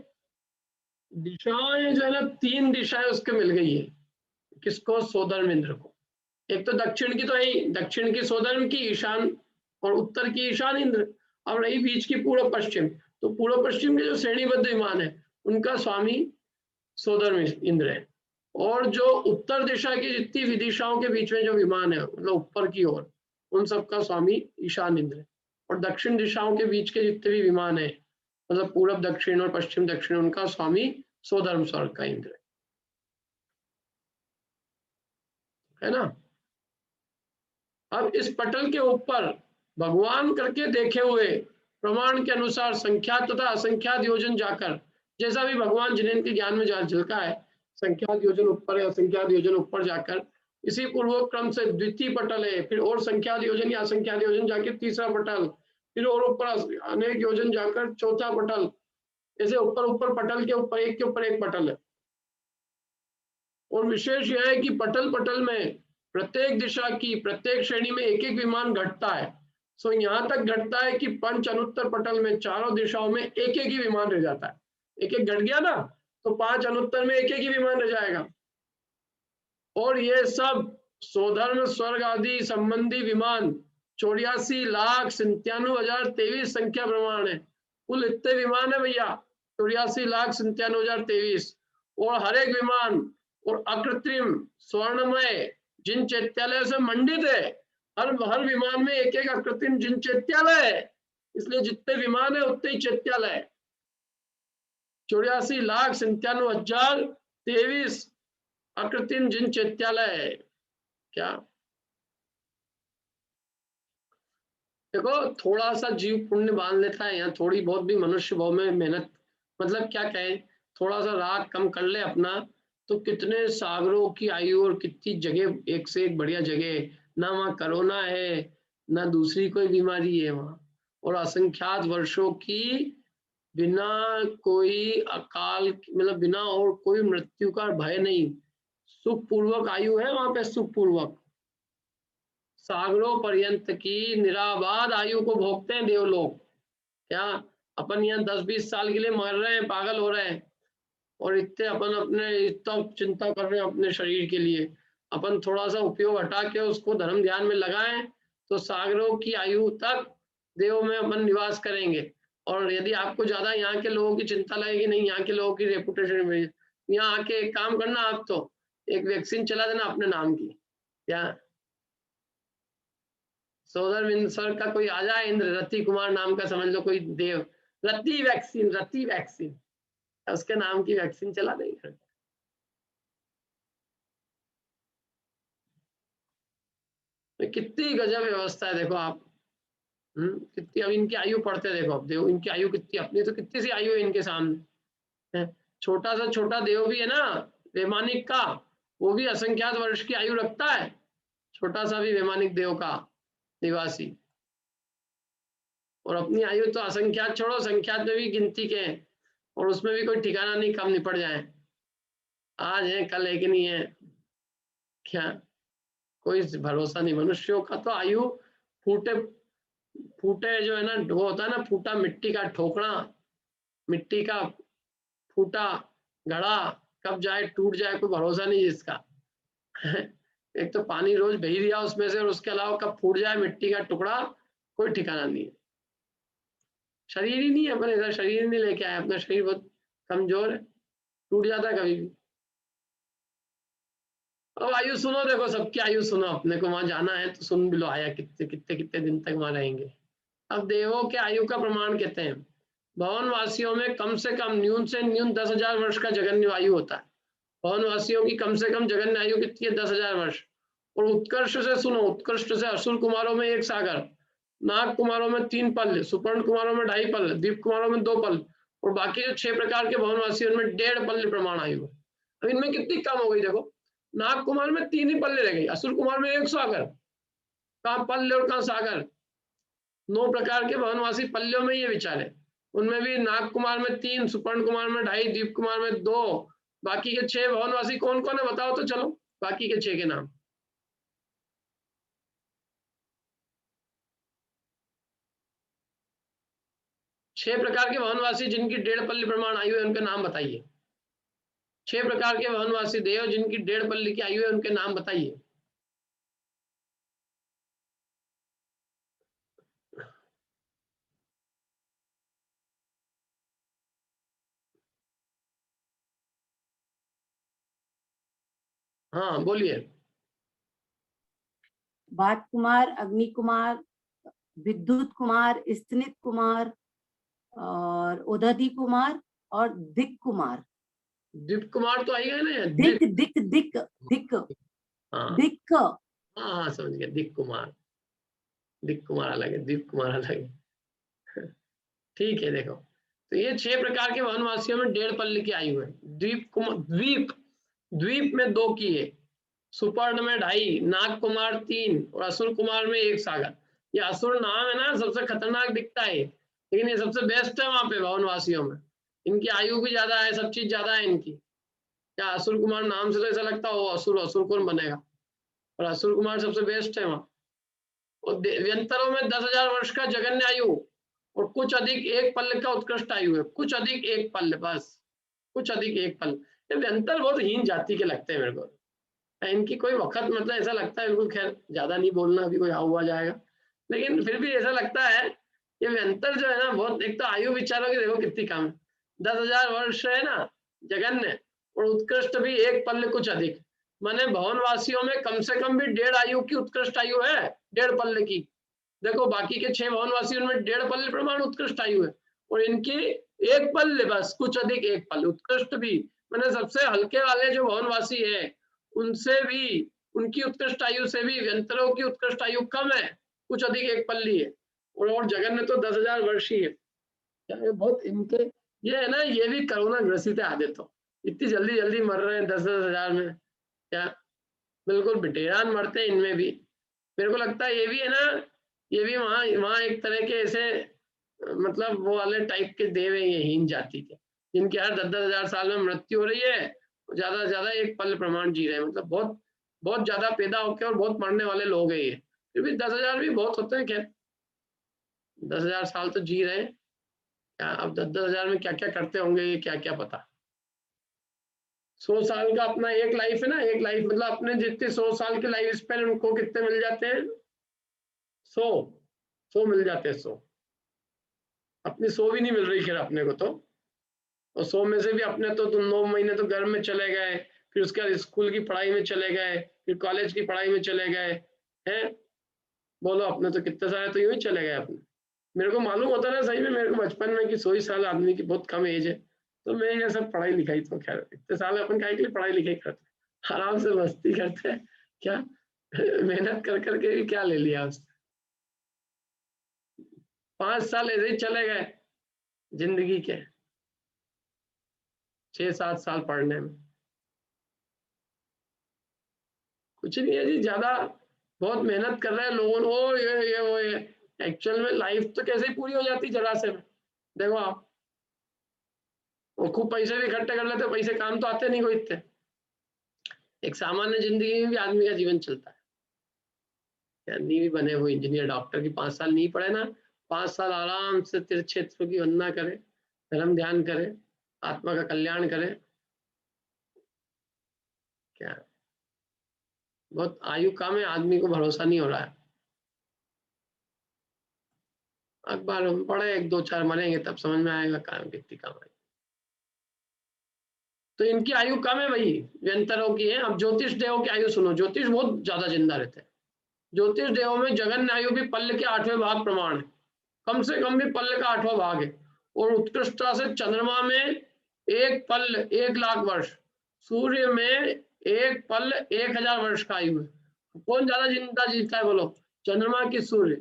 Speaker 1: दिशाएं जो है ना, 3 दिशाएं उसके मिल गई है, किसको, सोधर्म इंद्र को। एक तो दक्षिण की तो है, दक्षिण की सोधर्म की ईशान और उत्तर की ईशान इंद्र। अब रही बीच की पूर्व पश्चिम, तो पूर्व पश्चिम के जो श्रेणीबद्ध विमान है उनका स्वामी सोधर्म इंद्र है, और जो उत्तर दिशा की जितनी विदिशाओं के बीच में जो विमान है, मतलब ऊपर की ओर, उन सबका स्वामी ईशान इंद्र है। और दक्षिण दिशाओं के बीच के जितने भी विमान है, मतलब पूरब दक्षिण और पश्चिम दक्षिण, उनका स्वामी सोधर्म स्वर्ग का इंद्र है ना। अब इस पटल के ऊपर भगवान करके देखे हुए प्रमाण के अनुसार संख्यात तथा असंख्यात योजन जाकर, जैसा भी भगवान जिन्हें के ज्ञान में झलका है, संख्यात योजन ऊपर है, असंख्यात योजन ऊपर जाकर इसी पूर्वक क्रम से द्वितीय पटल है, फिर और संख्यात योजन या असंख्यात योजन जाकर तीसरा पटल, फिर और ऊपर अनेक योजन जाकर चौथा पटल, ऐसे ऊपर ऊपर पटल के ऊपर एक पटल है। और विशेष यह है कि पटल पटल में प्रत्येक दिशा की प्रत्येक श्रेणी में एक एक विमान घटता है। सो यहाँ तक घटता है कि पंच अनुत्तर पटल में चारों दिशाओं में एक एक ही विमान रह जाता है। एक एक घट गया ना, तो 5 अनुत्तर में एक एक ही विमान रह जाएगा। और ये सब सोधर्म स्वर्ग आदि संबंधी विमान 84,97,023 संख्या प्रमाण है। कुल इतने विमान है भैया, 84,97,023। और हर एक विमान और अकृत्रिम स्वर्णमय जिन चैत्यालय से मंडित है, हर विमान में एक एक अकृत्रिम जिन चैत्यालय है, इसलिए जितने विमान है उतने ही चैत्यालय है। 84,97,023 अकृत्रिम जिन चैत्यालय है। क्या देखो, थोड़ा सा जीव पुण्य बांध लेता है, यहाँ थोड़ी बहुत भी मनुष्य भाव में मेहनत, मतलब क्या कहें, थोड़ा सा राग कम कर ले अपना, तो कितने सागरों की आयु और कितनी जगह, एक से एक बढ़िया जगह, ना वहाँ कोरोना है ना दूसरी कोई बीमारी है वहाँ, और असंख्यात वर्षों की बिना कोई अकाल, मतलब बिना और कोई मृत्यु का भय नहीं, सुखपूर्वक आयु है वहां पे, सुखपूर्वक सागरों पर्यंत की निराबाद आयु को भोगते हैं देवलोक। क्या अपन यहाँ 10-20 साल के लिए मर रहे हैं, पागल हो रहे हैं, और इतने अपन अपने इतना चिंता कर रहे हैं अपने शरीर के लिए। अपन थोड़ा सा उपयोग हटा के उसको धर्म ध्यान में लगाएं तो सागरों की आयु तक देव में अपन निवास करेंगे। और यदि आपको ज्यादा यहाँ के लोगों की चिंता लगेगी, नहीं यहाँ के लोगों की रेपुटेशन में, यहाँ आके एक काम करना, आप तो एक वैक्सीन चला देना अपने नाम की, क्या सोधर्म सर का कोई आ जाए, इंद्र रति कुमार नाम का, समझ लो कोई देव, रति वैक्सीन, उसके नाम की वैक्सीन चला देंगे। कितनी गजब व्यवस्था है, देखो आप। कितनी, अब इनकी आयु पढ़ते देखो, अब देखो इनकी आयु कितनी, अपनी तो कितनी सी आयु है इनके सामने है। छोटा सा छोटा देव भी है ना वैमानिक का, वो भी असंख्यात वर्ष की आयु रखता है, छोटा सा भी वैमानिक देव का निवासी। और अपनी आयु तो असंख्यात छोड़ो, संख्यात में भी गिनती के हैं, और उसमें भी कोई ठिकाना नहीं, कम निपट जाए, आज है कल एक नहीं है, क्या कोई भरोसा नहीं। मनुष्यों का तो आयु फूटे फूटे जो है ना, वो होता है ना फूटा मिट्टी का ठोकना, मिट्टी का फूटा घड़ा कब जाए टूट जाए कोई भरोसा नहीं जिसका। एक तो पानी रोज बह दिया उसमें से, और उसके अलावा कब फूट जाए मिट्टी का टुकड़ा, कोई ठिकाना नहीं है। शरीर ही नहीं है अपने, इधर शरीर ही नहीं लेके आए, अपना शरीर बहुत कमजोर है, टूट जाता है कभी भी। अब आयु सुनो, देखो सबकी आयु सुनो, अपने को वहां जाना है तो सुन भी लो, आया कितने कितने कितने दिन तक वहां रहेंगे। अब देवों के आयु का प्रमाण कहते हैं, भवन वासियों में कम से कम न्यून से न्यून 10,000 वर्ष का जगन्य आयु होता है। भवन वासियों की कम से कम जगन्य आयु कितनी है? 10,000 वर्ष। और उत्कर्ष से सुनो, उत्कृष्ट से असुर कुमारों में 1 सागर, नाग कुमारों में 3 पल्ल, सुपर्ण कुमारों में 2.5 पल्ल, दीप कुमारों में 2 पल्ल, और बाकी जो 6 प्रकार के भवनवासी उनमें 1.5 पल्ल प्रमाण आयु है। अब इनमें कितनी कम हो गई देखो, नाग कुमार में 3 ही पल्ले रह गई, असुर कुमार में 1 सागर, कहाँ पल्ले और कहाँ सागर। 9 प्रकार के भवनवासी पल्लियों में ये विचार है, उनमें भी नाग कुमार में 3, सुपर्ण कुमार में 2.5, दीप कुमार में 2, बाकी के 6 भवनवासी कौन कौन है बताओ तो चलो, बाकी के 6 के नाम। 6 प्रकार के भवनवासी जिनकी 1.5 पल्ली प्रमाण आयु है, उनके नाम बताइए। 6 प्रकार के भवनवासी देव जिनकी 1.5 पल्ली की आयु है, उनके नाम बताइए। हाँ बोलिए।
Speaker 3: बात कुमार, अग्नि कुमार, विद्युत कुमार, स्नित कुमार, और उदधि कुमार, और दिक कुमार।
Speaker 1: दीप कुमार तो आएगा ना,
Speaker 3: दिक दिक दिक दिक
Speaker 1: हाँ
Speaker 3: दिक।
Speaker 1: हाँ हाँ समझ गया, दिक कुमार, दिक कुमार अलग है, दीप कुमार अलग है। ठीक है, देखो तो ये 6 प्रकार के वनवासियों में 1.5 पल्ले की आयु है। द्वीप कुमार, द्वीप द्वीप में 2 की है, सुपर्ण में 2.5, नाग कुमार 3, और असुर कुमार में 1 सागर। ये असुर नाम है ना, सबसे खतरनाक दिखता है, लेकिन ये सबसे बेस्ट है वहां पे भवनवासियों में। इनकी आयु भी ज्यादा है, सब चीज ज्यादा है इनकी। क्या असुर कुमार नाम से तो ऐसा लगता हो असुर, असुर कौन बनेगा, और असुर कुमार सबसे बेस्ट है वहां। और व्यंतरों में 10,000 वर्ष का जगन्य आयु, और कुछ अधिक 1 पल्ल का उत्कृष्ट आयु है, कुछ अधिक 1 पल्ल, बस कुछ अधिक 1 पल्ल। ये व्यंतर बहुत हीन जाति के लगते हैं मेरे को, इनकी कोई वक्त मतलब ऐसा लगता है बिल्कुल। खैर ज्यादा नहीं बोलना, अभी कोई हुआ जाएगा, लेकिन फिर भी ऐसा लगता है ये व्यंतर जो है ना, बहुत, एक तो आयु विचारों की देखो कितनी कम है, 10,000 वर्ष है ना जगन्य, और उत्कृष्ट भी 1 पल्ल कुछ अधिक, माने भवनवासियों में कम से कम भी 1.5 आयु की उत्कृष्ट आयु है, 1.5 पल्ले की। देखो बाकी के 6 भवनवासी उनमें 1.5 पल्ले प्रमाण उत्कृष्ट आयु है, और इनकी 1 पल्ले, बस कुछ अधिक 1 पल्ले उत्कृष्ट भी, मैंने सबसे हल्के वाले जो भवनवासी है उनसे भी, उनकी उत्कृष्ट आयु से भी व्यंतरों की उत्कृष्ट आयु कम है, कुछ अधिक 1 पल्ली है, और जगन तो 10,000 वर्ष ही है। क्या ये बहुत इनके, ये है ना, ये भी कोरोना ग्रसित है आधे तो, इतनी जल्दी जल्दी मर रहे हैं 10,000 हजार में, क्या बिल्कुल बिटेरान मरते हैं इनमें भी। मेरे को लगता है ये भी है ना, ये भी वहाँ वहाँ एक तरह के ऐसे मतलब वो वाले टाइप के देव है ये, हीन जाति के, जिनके हर 10,000 हजार साल में मृत्यु हो रही है, ज्यादा से ज्यादा 1 पल्ल प्रमाण जी रहे हैं, मतलब बहुत बहुत ज्यादा पैदा होके और बहुत मरने वाले लोग हैं ये। फिर भी 10,000 भी बहुत होते हैं, खैर 10,000 साल तो जी रहे हैं, क्या अब 10,000 हजार में क्या क्या करते होंगे ये क्या क्या पता। 100 साल का अपना एक लाइफ है ना, एक लाइफ मतलब अपने जितने 100 साल के लाइफ स्पेन उनको कितने मिल जाते हैं? 100 मिल जाते हैं 100, अपनी 100 भी नहीं मिल रही खैर अपने को तो, और 100 में से भी अपने तो 9 महीने तो घर में चले गए, फिर उसके बाद स्कूल की पढ़ाई में चले गए, फिर कॉलेज की पढ़ाई में चले गए हैं, बोलो अपने तो कितने सारे तो यूं ही चले गए अपने। मेरे को मालूम होता ना सही में, मेरे को बचपन में कि 100 साल आदमी की बहुत कम एज है, तो मैं ये सब पढ़ाई लिखाई तो खैर इतने साल अपन काहे के लिए पढ़ाई लिखाई करते, आराम से मस्ती करते हैं क्या, मेहनत कर करके भी क्या ले लिया उसने। 5 साल ऐसे ही चले गए जिंदगी के, 6-7 साल पढ़ने में। कुछ नहीं है जी, ज्यादा बहुत मेहनत कर रहे हैं लोगों ने, ओ ये वो ये, एक्चुअल में लाइफ तो कैसे ही पूरी हो जाती जरा से में। देखो आप, वो खूब पैसे भी इकट्ठे कर लेते, पैसे काम तो आते नहीं कोई इतने। एक सामान्य जिंदगी में भी आदमी का जीवन चलता है। आदमी भी बने हुए इंजीनियर डॉक्टर की 5 साल नहीं पढ़े ना, 5 साल आराम से तीर्थ क्षेत्र की वंदना करे, धर्म ध्यान करे, आत्मा का कल्याण करे। क्या बहुत आयु का में आदमी को भरोसा नहीं हो रहा है। अखबार हम पढ़े 1-2-4 मरेंगे तब समझ में आएगा काम कितनी कम है। तो इनकी आयु कम है भाई, व्यंतरों की है। अब ज्योतिष देवों की आयु सुनो, ज्योतिष बहुत ज्यादा जिंदा रहते हैं। ज्योतिष देवों में जगन्य आयु भी पल्ल के 8वें भाग प्रमाण है, कम से कम भी पल्ल का 8वां भाग है। और उत्कृष्टता से चंद्रमा में एक पल्ल 1 लाख वर्ष, सूर्य में एक पल्ल 1000 वर्ष का आयु है। कौन ज्यादा जिंदा जीता है बोलो, चंद्रमा की सूर्य?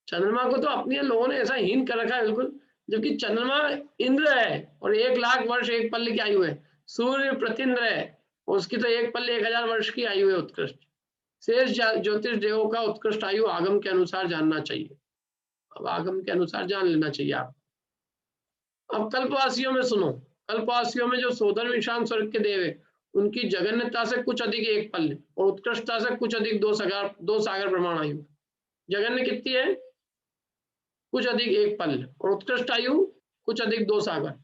Speaker 1: चंद्रमा को तो अपने लोगों ने ऐसा हीन कर रखा है बिल्कुल, जबकि चंद्रमा इंद्र है और 1 लाख वर्ष एक पल्ले की आयु है। सूर्य प्रतिंद्र है, उसकी तो एक पल्ले 1000 वर्ष की आयु है उत्कृष्ट। शेष ज्योतिष देवों का उत्कृष्ट आयु आगम के अनुसार जानना चाहिए। अब आगम के अनुसार जान लेना चाहिए आप। अब कल्पवासियों में सुनो, कल्पवासियों में जो सोधन ईशान स्वर्ग के देव है, उनकी जगन्यता से कुछ अधिक एक पल्ले और उत्कृष्टता से कुछ अधिक 2 सागर प्रमाण आयु। जगन्य कितनी है? कुछ अधिक एक पल, और उत्कृष्ट आयु कुछ अधिक 2 सागर।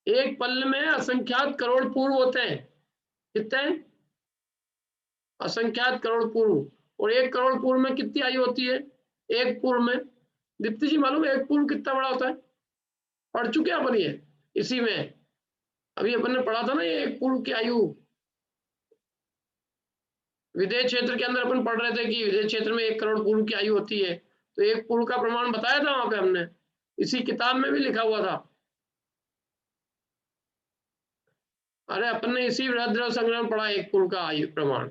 Speaker 1: एक पल में असंख्यात करोड़ पूर्व होते हैं। कितने? असंख्यात करोड़ पूर्व। और 1 करोड़ पूर्व में कितनी आयु होती है? एक पूर्व में दीप्ति जी मालूम है 1 पूर्व कितना बड़ा होता है? पढ़ चुके अपन ये इसी में, अभी अपन ने पढ़ा था ना ये 1 पूर्व की आयु। विदेश क्षेत्र के अंदर अपन पढ़ रहे थे कि विदेश क्षेत्र में 1 करोड़ पूर्व की आयु होती है। तो 1 पूर्व का प्रमाण बताया था वहां पे हमने, इसी किताब में भी लिखा हुआ था। अरे अपन ने इसी वृहद्रव्य संग्रह में पढ़ा 1 पूर्व का आयु प्रमाण।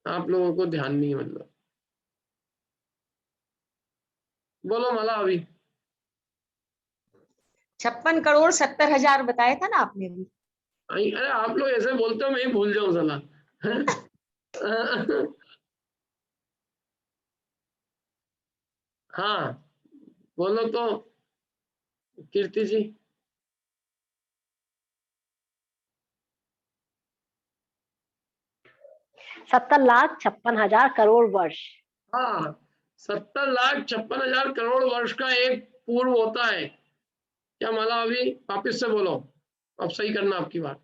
Speaker 1: आप लोगों को ध्यान नहीं है मतलब। बोलो मला अभी।
Speaker 4: 56 करोड़ 70 हजार बताया था ना आपने भी।
Speaker 1: अरे आप लोग ऐसे बोलते हो मैं ही भूल जाऊं साला। हाँ बोलो तो कीर्ति जी।
Speaker 2: 70,56,000 करोड़ वर्ष।
Speaker 1: हाँ 70,56,000 करोड़ वर्ष का एक पूर्व होता है। क्या माला अभी वापिस से बोलो, अब सही करना आपकी बात।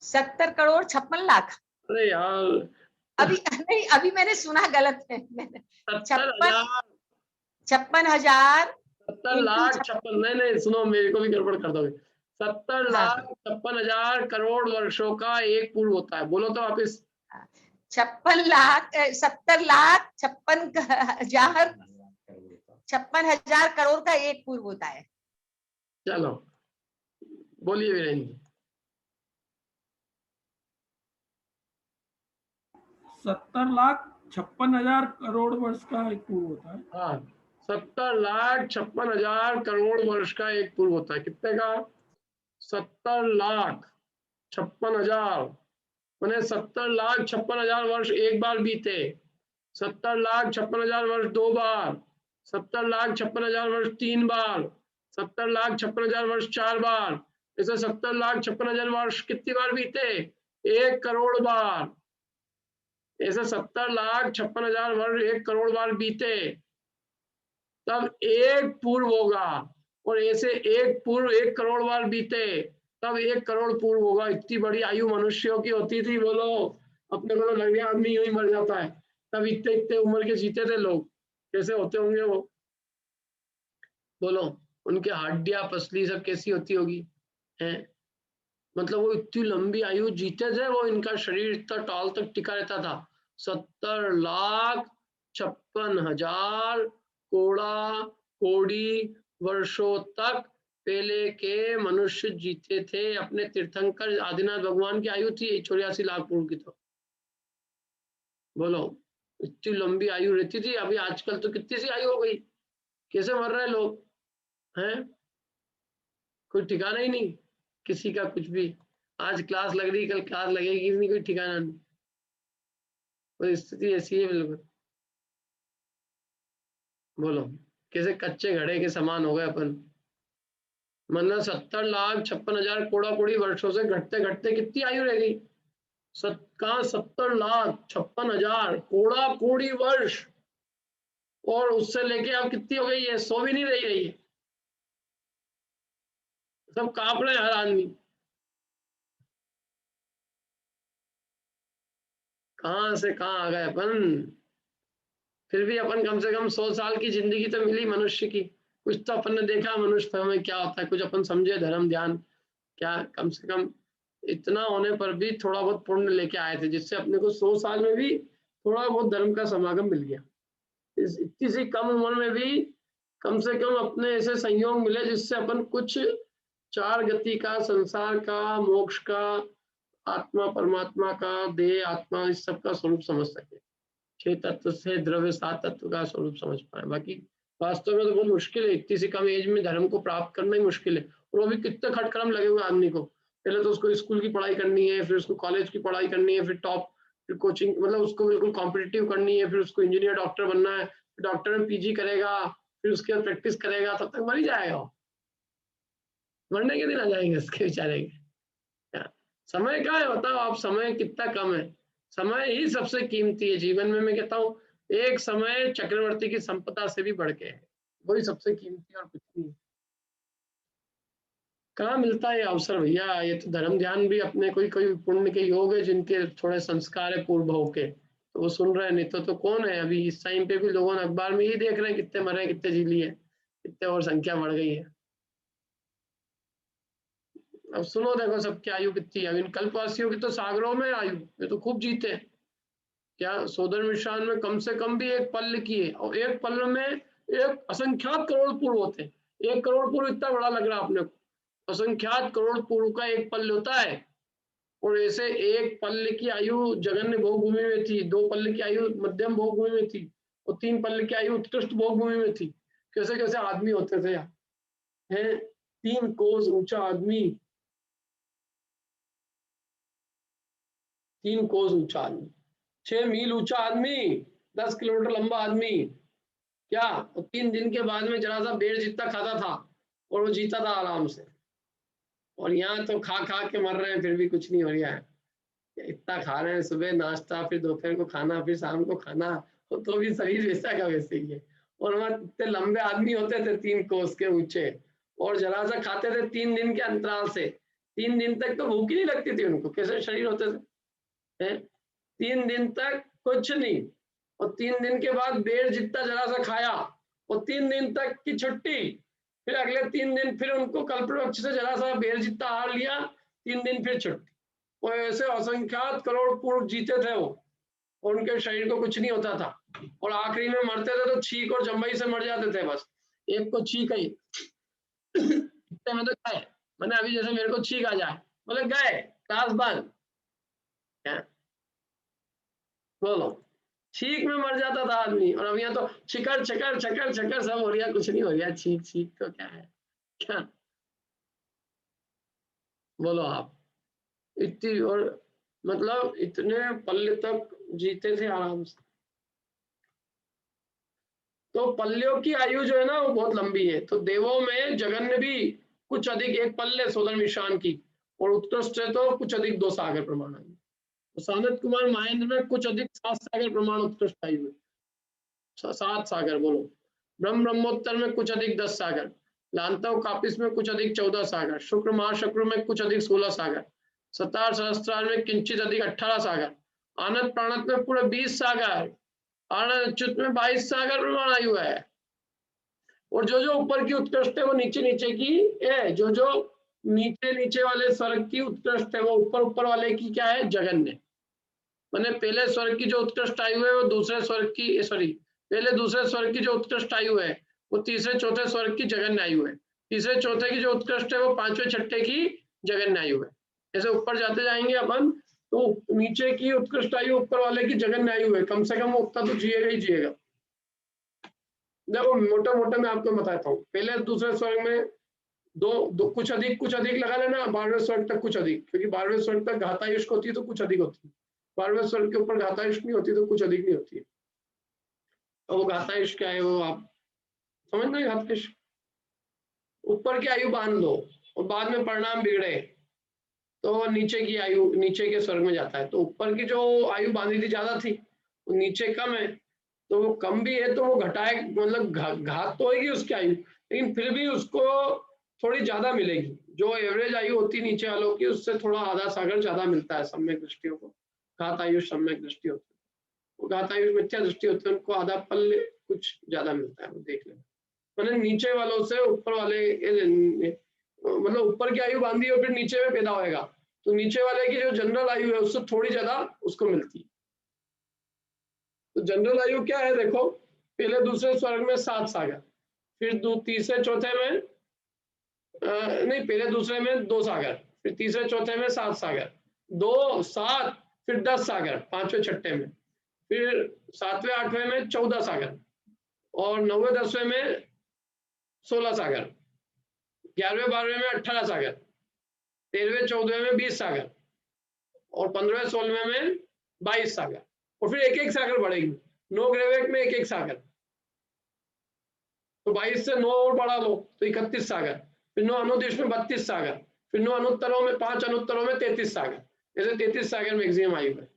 Speaker 4: 70 करोड़ 56 लाख।
Speaker 1: अरे यार
Speaker 4: अभी नहीं, अभी मैंने सुना गलत है। 56,000
Speaker 1: 70 लाख 56, नहीं सुनो मेरे को भी गड़बड़ कर दोगे। 70
Speaker 4: हाँ,
Speaker 1: लाख 56,000 करोड़ वर्षों का एक पूर्व होता है। बोलो तो वापिस।
Speaker 4: 56 लाख 70 लाख 56,000 56,000 करोड़ का एक पूर्व होता है।
Speaker 1: चलो बोलिए वीरेंद्र जी।
Speaker 5: 70,56,000 करोड़ वर्ष का एक पूर्व होता है।
Speaker 1: हाँ 70,56,000 करोड़ वर्ष का एक पूर्व होता है। कितने का? 70,56,000 मैंने 70,56,000 वर्ष एक बार बीते, 70,56,000 वर्ष 2 बार, 70,56,000 वर्ष 3 बार, 70,56,000 वर्ष 4 बार, ऐसे 70,56,000 वर्ष कितनी बार बीते? 1 करोड़ बार। ऐसे 70,56,000 वर्ष 1 करोड़ बार बीते तब एक पूर्व होगा, और ऐसे एक पूर्व 1 करोड़ बार बीते तब 1 करोड़ पूर्व होगा। इतनी बड़ी आयु मनुष्यों की होती थी। बोलो अपने को तो लग गया आदमी यूं ही मर जाता है, तब इतने इतने उम्र के जीते थे लोग। कैसे होते होंगे वो? बोलो उनके हड्डियां पसली सब कैसी होती होगी हैं? मतलब वो इतनी लंबी आयु जीते थे, वो इनका शरीर इतना टाल तक टिका रहता था। 70,56,000 कोड़ा कोड़ी वर्षों तक पहले के मनुष्य जीते थे। अपने तीर्थंकर आदिनाथ भगवान की आयु थी 84 लाख पूर्व की। तो बोलो इतनी लंबी आयु रहती थी। अभी आजकल तो कितनी सी आयु हो गई, कैसे मर रहे लोग हैं, कोई ठिकाना ही नहीं किसी का कुछ भी। आज क्लास लग रही, कल क्लास लगेगी नहीं, कोई ठिकाना नहीं। परिस्थिति ऐसी है बिल्कुल। बोलो कैसे कच्चे घड़े के समान हो गए अपन। मतलब 70,56,000 कोड़ा कोड़ी वर्षों से घटते घटते कितनी आयु रह गई? 70,56,000 कोड़ा कोड़ी वर्ष, और उससे लेके अब कितनी हो गई है? 100 भी नहीं रही है। सब कांप रहे हैं हर आदमी। कहां से कहां आ गए अपन। फिर भी अपन कम से कम 100 साल की जिंदगी तो मिली मनुष्य की। कुछ तो अपन ने देखा मनुष्य में क्या होता है, कुछ अपन समझे धर्म ध्यान क्या। कम से कम इतना होने पर भी थोड़ा बहुत पुण्य लेके आए थे, जिससे अपने को 100 साल में भी थोड़ा बहुत धर्म का समागम मिल गया। इस इतनी सी कम उम्र में भी कम से कम अपने ऐसे संयोग मिले जिससे अपन कुछ चार गति का, संसार का, मोक्ष का, आत्मा परमात्मा का, देह आत्मा, इस सब का स्वरूप समझ सके। 6 तत्व से द्रव्य 7 तत्व का स्वरूप समझ पाए। बाकी वास्तव में तो बहुत मुश्किल है, इतनी सी कम एज में धर्म को प्राप्त करना ही मुश्किल है। और वो भी कितने खटकरम लगे हुए आदमी को। पहले तो उसको स्कूल की पढ़ाई करनी है, फिर उसको कॉलेज की पढ़ाई करनी है, फिर टॉप, फिर कोचिंग, मतलब उसको बिल्कुल कॉम्पिटिटिव करनी है, फिर उसको इंजीनियर डॉक्टर बनना है, फिर डॉक्टर में पीजी करेगा, फिर उसके बाद प्रैक्टिस करेगा, तब तक मर ही जाएगा वो। मरने के दिन आ जाएंगे उसके बेचारे के। समय का है, बताओ आप, समय कितना कम है। समय ही सबसे कीमती है जीवन में। मैं कहता हूँ एक समय चक्रवर्ती की संपदा से भी बढ़ के है, वही सबसे कीमती और कुछ नहीं। कहाँ मिलता है अवसर भैया। ये तो धर्म ध्यान भी अपने कोई कोई पुण्य के योग है, जिनके थोड़े संस्कार है पूर्व भाव के, तो वो सुन रहे हैं। नहीं तो कौन है। अभी इस टाइम पे भी लोगों ने अखबार में यही देख रहे हैं कितने मरे, कितने जी लिए, कितने और संख्या बढ़ गई है। अब सुनो देखो सबकी आयु कितनी है। अब इन कल्पवासियों की तो सागरों में आयु, ये तो खूब जीते। क्या सोदर मिशान में कम से कम भी एक पल्ल की है, और एक पल्ल में एक असंख्यात करोड़ पूर्व होते हैं। 1 करोड़ पूर्व इतना बड़ा लग रहा है अपने को, असंख्यात करोड़ पूर्व का एक पल्ल होता है। और ऐसे एक पल्ल की आयु जगन्य भोगभूमि में थी, 2 पल्ल की आयु मध्यम भोगभूमि में थी, और 3 पल्ल की आयु उत्कृष्ट भोगभूमि में थी। कैसे कैसे आदमी होते थे यार, है 3 कोस ऊंचा आदमी, 3 कोस ऊंचा आदमी, 6 मील ऊंचा आदमी, 10 किलोमीटर लंबा आदमी। क्या, और 3 दिन के बाद में जरा सा बेर जितना खाता था, और वो जीता था आराम से। और यहाँ तो खा खा के मर रहे हैं, फिर भी कुछ नहीं हो रहा है। इतना खा रहे हैं, सुबह नाश्ता, फिर दोपहर को खाना, फिर शाम को खाना, तो भी शरीर वैसा का वैसे ही है। और वहाँ इतने लंबे आदमी होते थे 3 कोस के ऊंचे, और जरा सा खाते थे 3 दिन के अंतराल से। 3 दिन तक तो भूख ही नहीं लगती थी उनको। कैसे शरीर होते थे, 3 दिन तक कुछ नहीं, और 3 दिन के बाद बेर जितना जरा सा खाया, और 3 दिन तक की छुट्टी। फिर अगले 3 दिन फिर उनको कल्पवृक्ष से जरा सा बेर जितना आहार लिया, 3 दिन फिर छुट्टी। और ऐसे असंख्यात करोड़ पूर्व जीते थे वो, और उनके शरीर को कुछ नहीं होता था। और आखिरी में मरते थे तो छींक और जम्बई से मर जाते थे बस। एक को छींक आई इतने में तो गए, मैंने अभी जैसे मेरे को छींक आ जाए, बोले गए, क्लास बंद। बोलो, छींक में मर जाता था आदमी, और अब यहाँ तो छिकर छकर छकर छकर सब हो रहा, कुछ नहीं हो रहा। छींक छींक तो क्या है, क्या बोलो आप। इतनी, और मतलब इतने पल्ले तक जीते थे आराम से। तो पल्लियों की आयु जो है ना वो बहुत लंबी है। तो देवों में जगन्य भी कुछ अधिक 1 पल्ले सोदर मिशान की, और उत्कृष्ट है तो कुछ अधिक 2 सागर प्रमाण आयु। तो सनत कुमार महेंद्र में कुछ अधिक 7 सागर प्रमाण उत्कृष्ट आयु है, 7 सागर। बोलो, ब्रह्मोत्तर में कुछ अधिक 10 सागर, लांतव कापिस में कुछ अधिक 14 सागर, शुक्र महाशुक्र में कुछ अधिक 16 सागर, सतार सहस्त्रार में किंचित अधिक 18 सागर, आनंद प्राणत में पूरे 20 सागर, आनंद अच्युत में 22 सागर प्रमाण आयु है। और जो जो ऊपर की उत्कृष्ट है वो नीचे नीचे की है, जो जो नीचे नीचे वाले स्वर्ग की उत्कृष्ट है वो ऊपर ऊपर वाले की क्या है, जगन्य। मैंने पहले स्वर्ग की जो उत्कृष्ट आयु है वो दूसरे स्वर्ग की, सॉरी, पहले दूसरे स्वर्ग की जो उत्कृष्ट आयु है वो तीसरे चौथे स्वर्ग की जगन्य आयु है। तीसरे चौथे की जो उत्कृष्ट है वो पांचवें छठे की जघन्य आयु है। ऐसे ऊपर जाते जाएंगे अपन तो नीचे की उत्कृष्ट आयु ऊपर वाले की जघन्य आयु है, कम से कम वो उतना तो जिएगा ही जिएगा। देखो मोटा मोटा मैं आपको बताता हूँ, पहले दूसरे स्वर्ग में दो कुछ अधिक लगा लेना, 12वें स्वर्ग तक कुछ अधिक, क्योंकि 12वें स्वर्ग तक घातायुष्क होती है तो कुछ अधिक होती है, 12वें स्वर्ग के ऊपर घातायुष्क नहीं होती तो कुछ अधिक नहीं होती है। और वो घातायुष्क क्या है वो आप समझ नहीं, घातायुष्क ऊपर की आयु बांध लो और बाद में परिणाम बिगड़े तो नीचे की आयु नीचे के स्वर्ग में जाता है। तो ऊपर की जो आयु बांधी थी ज्यादा थी, वो नीचे कम है, तो वो कम भी है तो वो घटाए मतलब घात तो होगी उसकी आयु, लेकिन फिर भी उसको थोड़ी ज्यादा मिलेगी। जो एवरेज आयु होती है नीचे वालों की उससे थोड़ा आधा सागर ज्यादा मिलता है सम्यक दृष्टियों को। घात आयु सम्यक दृष्टि होती है, वो घात आयु मिथ्या दृष्टि होती है, उनको आधा पल कुछ ज्यादा मिलता है, वो देख लेना। मैंने नीचे वालों से ऊपर वाले मतलब ऊपर की आयु बांधी और फिर नीचे में पैदा होएगा तो नीचे वाले की जो जनरल आयु है उससे थोड़ी ज्यादा उसको मिलती है। तो जनरल आयु क्या है देखो, पहले दूसरे स्वर्ग में 7 सागर, फिर तीसरे चौथे में नहीं पहले दूसरे में 2 सागर, फिर तीसरे चौथे में 7 सागर, 2 7 फिर 10 सागर पांचवें छठे में, फिर 7वें 8वें में 14 सागर और 9वें 10वें में 16 सागर, 11वें 12वें में 18 सागर, 13वें 14वें में 20 सागर और 15वें 16वें में 22 सागर और फिर एक एक सागर बढ़ेगी। 9 ग्रेवेक में एक एक सागर, तो 22 से 9 और बढ़ा लो तो 31 सागर, फिर 9 अनुदेश में 32 सागर, फिर 9 अनुत्तरों में 5 अनुत्तरों में 33 सागर, जैसे 33 सागर मैक्सिमम आयु है।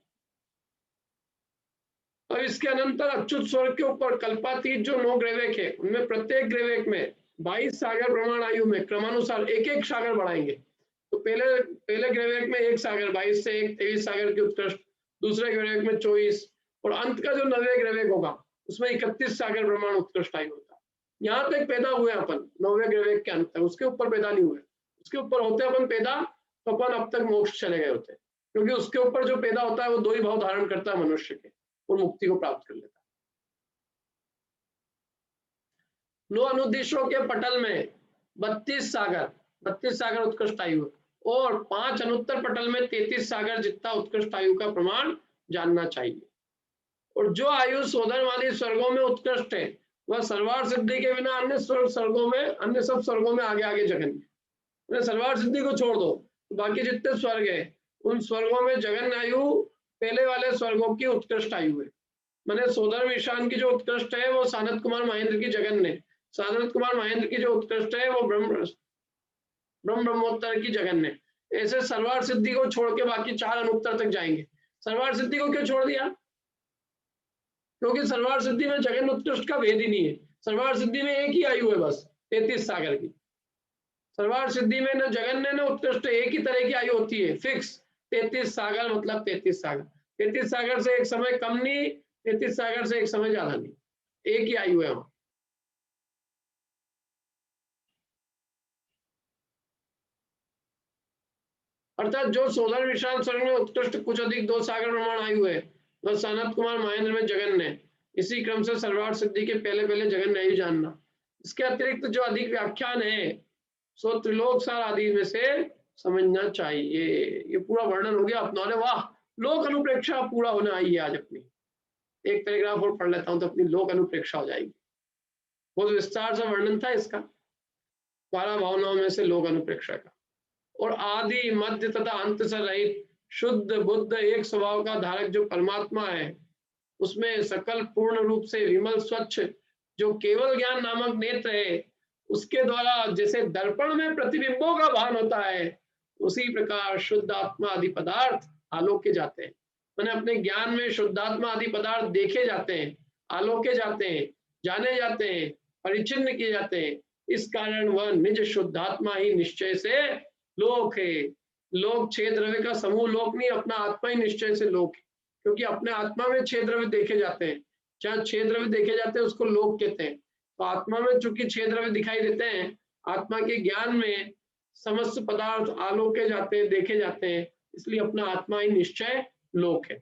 Speaker 1: और इसके अनंतर अच्युत स्वर्ग के ऊपर कल्पातीत जो 9 ग्रेवेक है उनमें प्रत्येक ग्रेवेक में 22 सागर प्रमाण आयु में क्रमानुसार एक एक सागर बढ़ाएंगे। तो पहले ग्रेवेक में 1 सागर 22 से 1 23 सागर की उत्कृष्ट, दूसरे ग्रेवेक में 24 और अंत का जो 9वें ग्रेवेक होगा उसमें 31 सागर प्रमाण उत्कृष्ट आयु होता है। यहाँ तक पैदा हुए अपन 9वें ग्रेवेक के अंत तक, उसके ऊपर पैदा नहीं हुए। उसके ऊपर होते अपन पैदा तो अपन अब तक मोक्ष चले गए होते, क्योंकि उसके ऊपर जो पैदा होता है वो 2 ही भाव धारण करता है मनुष्य के और मुक्ति को प्राप्त कर लेता है। 9 अनुदेशों के पटल में 32 सागर उत्कृष्ट आयु और 5 अनुत्तर पटल में 33 सागर जितना उत्कृष्ट आयु का प्रमाण जानना चाहिए। और जो आयु सोधनवादी स्वर्गों में उत्कृष्ट है वह सर्वार्थ सिद्धि के बिना अन्य सब स्वर्गों में आगे जगन्य। सर्वार्थ सिद्धि को छोड़ दो, बाकी जितने स्वर्ग है उन स्वर्गों में जगन्य आयु पहले वाले स्वर्गों की उत्कृष्ट आयु है। मैंने सोधर्म ईशान की जो उत्कृष्ट है वो सानत कुमार महेंद्र की जगन्य, सानत कुमार महेंद्र की जो उत्कृष्ट है वो ब्रह्मोत्तर की जगन्य। ऐसे सर्वार्थ सिद्धि को छोड़ के बाकी 4 अनुत्तर तक जाएंगे। सर्वार्थ सिद्धि को क्यों छोड़ दिया? क्योंकि सर्वार्थ सिद्धि में जगन उत्कृष्ट का भेद ही नहीं है। सर्वार्थ सिद्धि में एक ही आयु है बस 33 सागर की। सर्वार्थ सिद्धि में न जगन्य न उत्कृष्ट, एक ही तरह की आयु होती है फिक्स 33 सागर, मतलब 33 सागर। 33 सागर से एक समय कम नहीं, 33 सागर से एक समय ज्यादा नहीं, एक ही आयु है वहां। अर्थात जो सोलर विशाल स्वर्ग में उत्कृष्ट कुछ अधिक 2 सागर प्रमाण आयु है वह सनत कुमार महेंद्र में जगन्य। इसी क्रम से सर्वार्थ सिद्धि के पहले जगन्य आयु जानना। इसके अतिरिक्त जो अधिक व्याख्यान है सो त्रिलोक सार आदि में से समझना चाहिए। ये पूरा वर्णन हो गया अपना। वाह, लोक अनुप्रेक्षा पूरा होने आई है आज अपनी। एक पैराग्राफ और पढ़ लेता हूं तो अपनी लोक अनुप्रेक्षा हो जाएगी। बहुत विस्तार से वर्णन था इसका, 12 भावनाओं में से लोक अनुप्रेक्षा का। और आदि मध्य तथा अंत से रहित शुद्ध बुद्ध एक स्वभाव का धारक जो परमात्मा है, उसमें सकल पूर्ण रूप से विमल स्वच्छ जो केवल ज्ञान नामक नेत्र है, उसके द्वारा जैसे दर्पण में प्रतिबिंबों का भान होता है, उसी प्रकार शुद्ध आत्मा आदि पदार्थ आलोके जाते हैं। मैंने अपने ज्ञान में शुद्धात्मा आदि पदार्थ देखे जाते हैं, आलोके जाते हैं, जाने जाते हैं, परिचिन्न किए जाते हैं। इस कारण वह निज शुद्धात्मा ही निश्चय से लोक है। लोक 6 द्रव्य का समूह लोक नहीं, अपना आत्मा ही निश्चय से लोक है, क्योंकि अपने आत्मा में 6 द्रव्य देखे जाते हैं। जहाँ 6 द्रव्य देखे जाते हैं उसको लोक कहते हैं। तो आत्मा में चूंकि 6 द्रव्य दिखाई देते हैं, आत्मा के ज्ञान में समस्त पदार्थ आलोके जाते हैं, देखे जाते हैं, इसलिए अपना आत्मा ही निश्चय लोक है।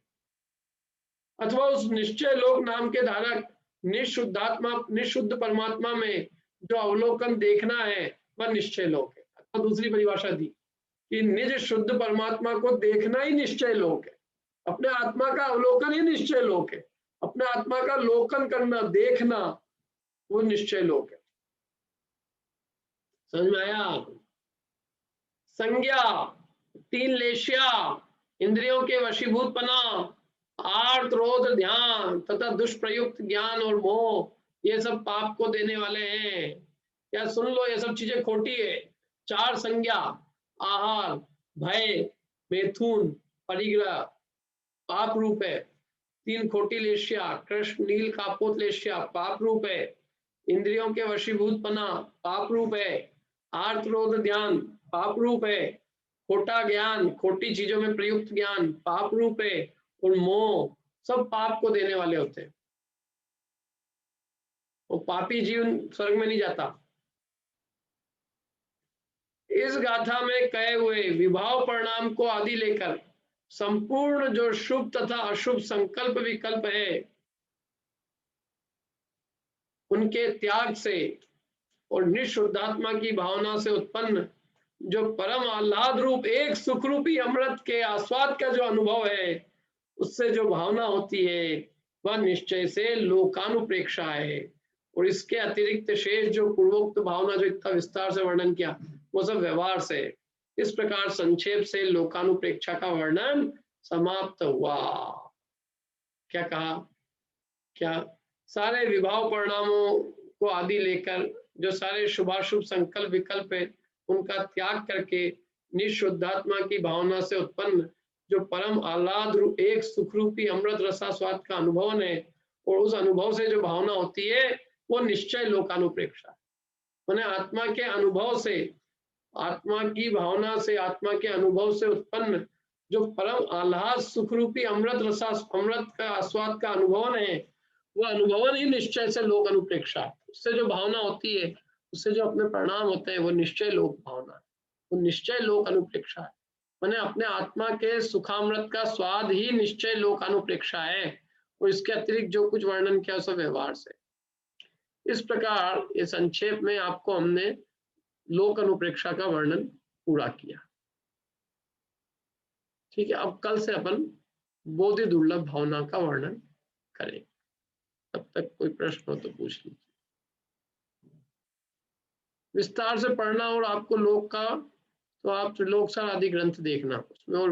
Speaker 1: अथवा उस निश्चय लोक नाम के धारक निशुद्धात्मा निशुद्ध परमात्मा में जो अवलोकन देखना है वह निश्चय लोक है। अथवा दूसरी परिभाषा दी कि निज शुद्ध परमात्मा को देखना ही निश्चय लोक है, अपने आत्मा का अवलोकन ही निश्चय लोक है, अपने आत्मा का लोकन करना, देखना, वो निश्चय लोक है। समझ में आया? संज्ञा, तीन लेशिया, इंद्रियों के वशीभूतपना, आर्त, रोध, ध्यान तथा दुष्प्रयुक्त ज्ञान और मोह, ये सब पाप को देने वाले हैं। या सुन लो, ये सब चीजें खोटी है। चार संज्ञा, आहार, भय, मैथुन, परिग्रह, पाप रूप है। तीन खोटी लेशिया, कृष्ण, नील, कापोत लेशिया, पाप रूप है। इंद्रियों के वशीभूतपना, पाप रूप है। आर्त, रोध, ध्यान, पाप रूप है। खोटा ज्ञान, खोटी चीजों में प्रयुक्त ज्ञान, पाप रूप है। और मोह, सब पाप को देने वाले होते हैं। वो पापी जीवन स्वर्ग में नहीं जाता। इस गाथा में कहे हुए विभाव परिणाम को आदि लेकर संपूर्ण जो शुभ तथा अशुभ संकल्प विकल्प है, उनके त्याग से और निःशुद्धात्मा की भावना से उत्पन्न जो परम आह्लाद रूप एक सुख रूपी अमृत के आस्वाद का जो अनुभव है, उससे जो भावना होती है वह निश्चय से लोकानुप्रेक्षा है। और इसके अतिरिक्त शेष जो पूर्वोक्त भावना जो इतना विस्तार से वर्णन किया, वो सब व्यवहार से। इस प्रकार संक्षेप से लोकानुप्रेक्षा का वर्णन समाप्त हुआ। क्या कहा? क्या सारे विभाव परिणामों को आदि लेकर जो सारे शुभाशुभ संकल्प विकल्प है, उनका त्याग करके निःशुद्धात्मा की भावना से उत्पन्न जो परम आह्लाद रूप एक सुखरूपी अमृत रसास्वाद का अनुभव है, और उस अनुभव से जो भावना होती है वो निश्चय लोकानुप्रेक्षा। माने आत्मा के अनुभव से, आत्मा की भावना से, आत्मा के अनुभव से उत्पन्न जो परम आह्लाद सुखरूपी अमृत का आस्वाद का अनुभव है, वो अनुभवन ही निश्चय से लोक अनुप्रेक्षा है। उससे जो भावना होती है, उससे जो अपने परिणाम होते हैं, वो निश्चय लोक भावना है, वो निश्चय लोक अनुप्रेक्षा है। मैंने अपने आत्मा के सुखामृत का स्वाद ही निश्चय लोक अनुप्रेक्षा है, और इसके अतिरिक्त जो कुछ वर्णन किया सब व्यवहार से। इस प्रकार ये संक्षेप में आपको हमने लोक अनुप्रेक्षा का वर्णन पूरा किया। ठीक है, अब कल से अपन बोधि दुर्लभ भावना का वर्णन करेंगे। तब तक कोई प्रश्न हो तो पूछ लीजिए। विस्तार से पढ़ना और आपको लोक का, तो आप त्रिलोकसार आदि ग्रंथ देखना, उसमें और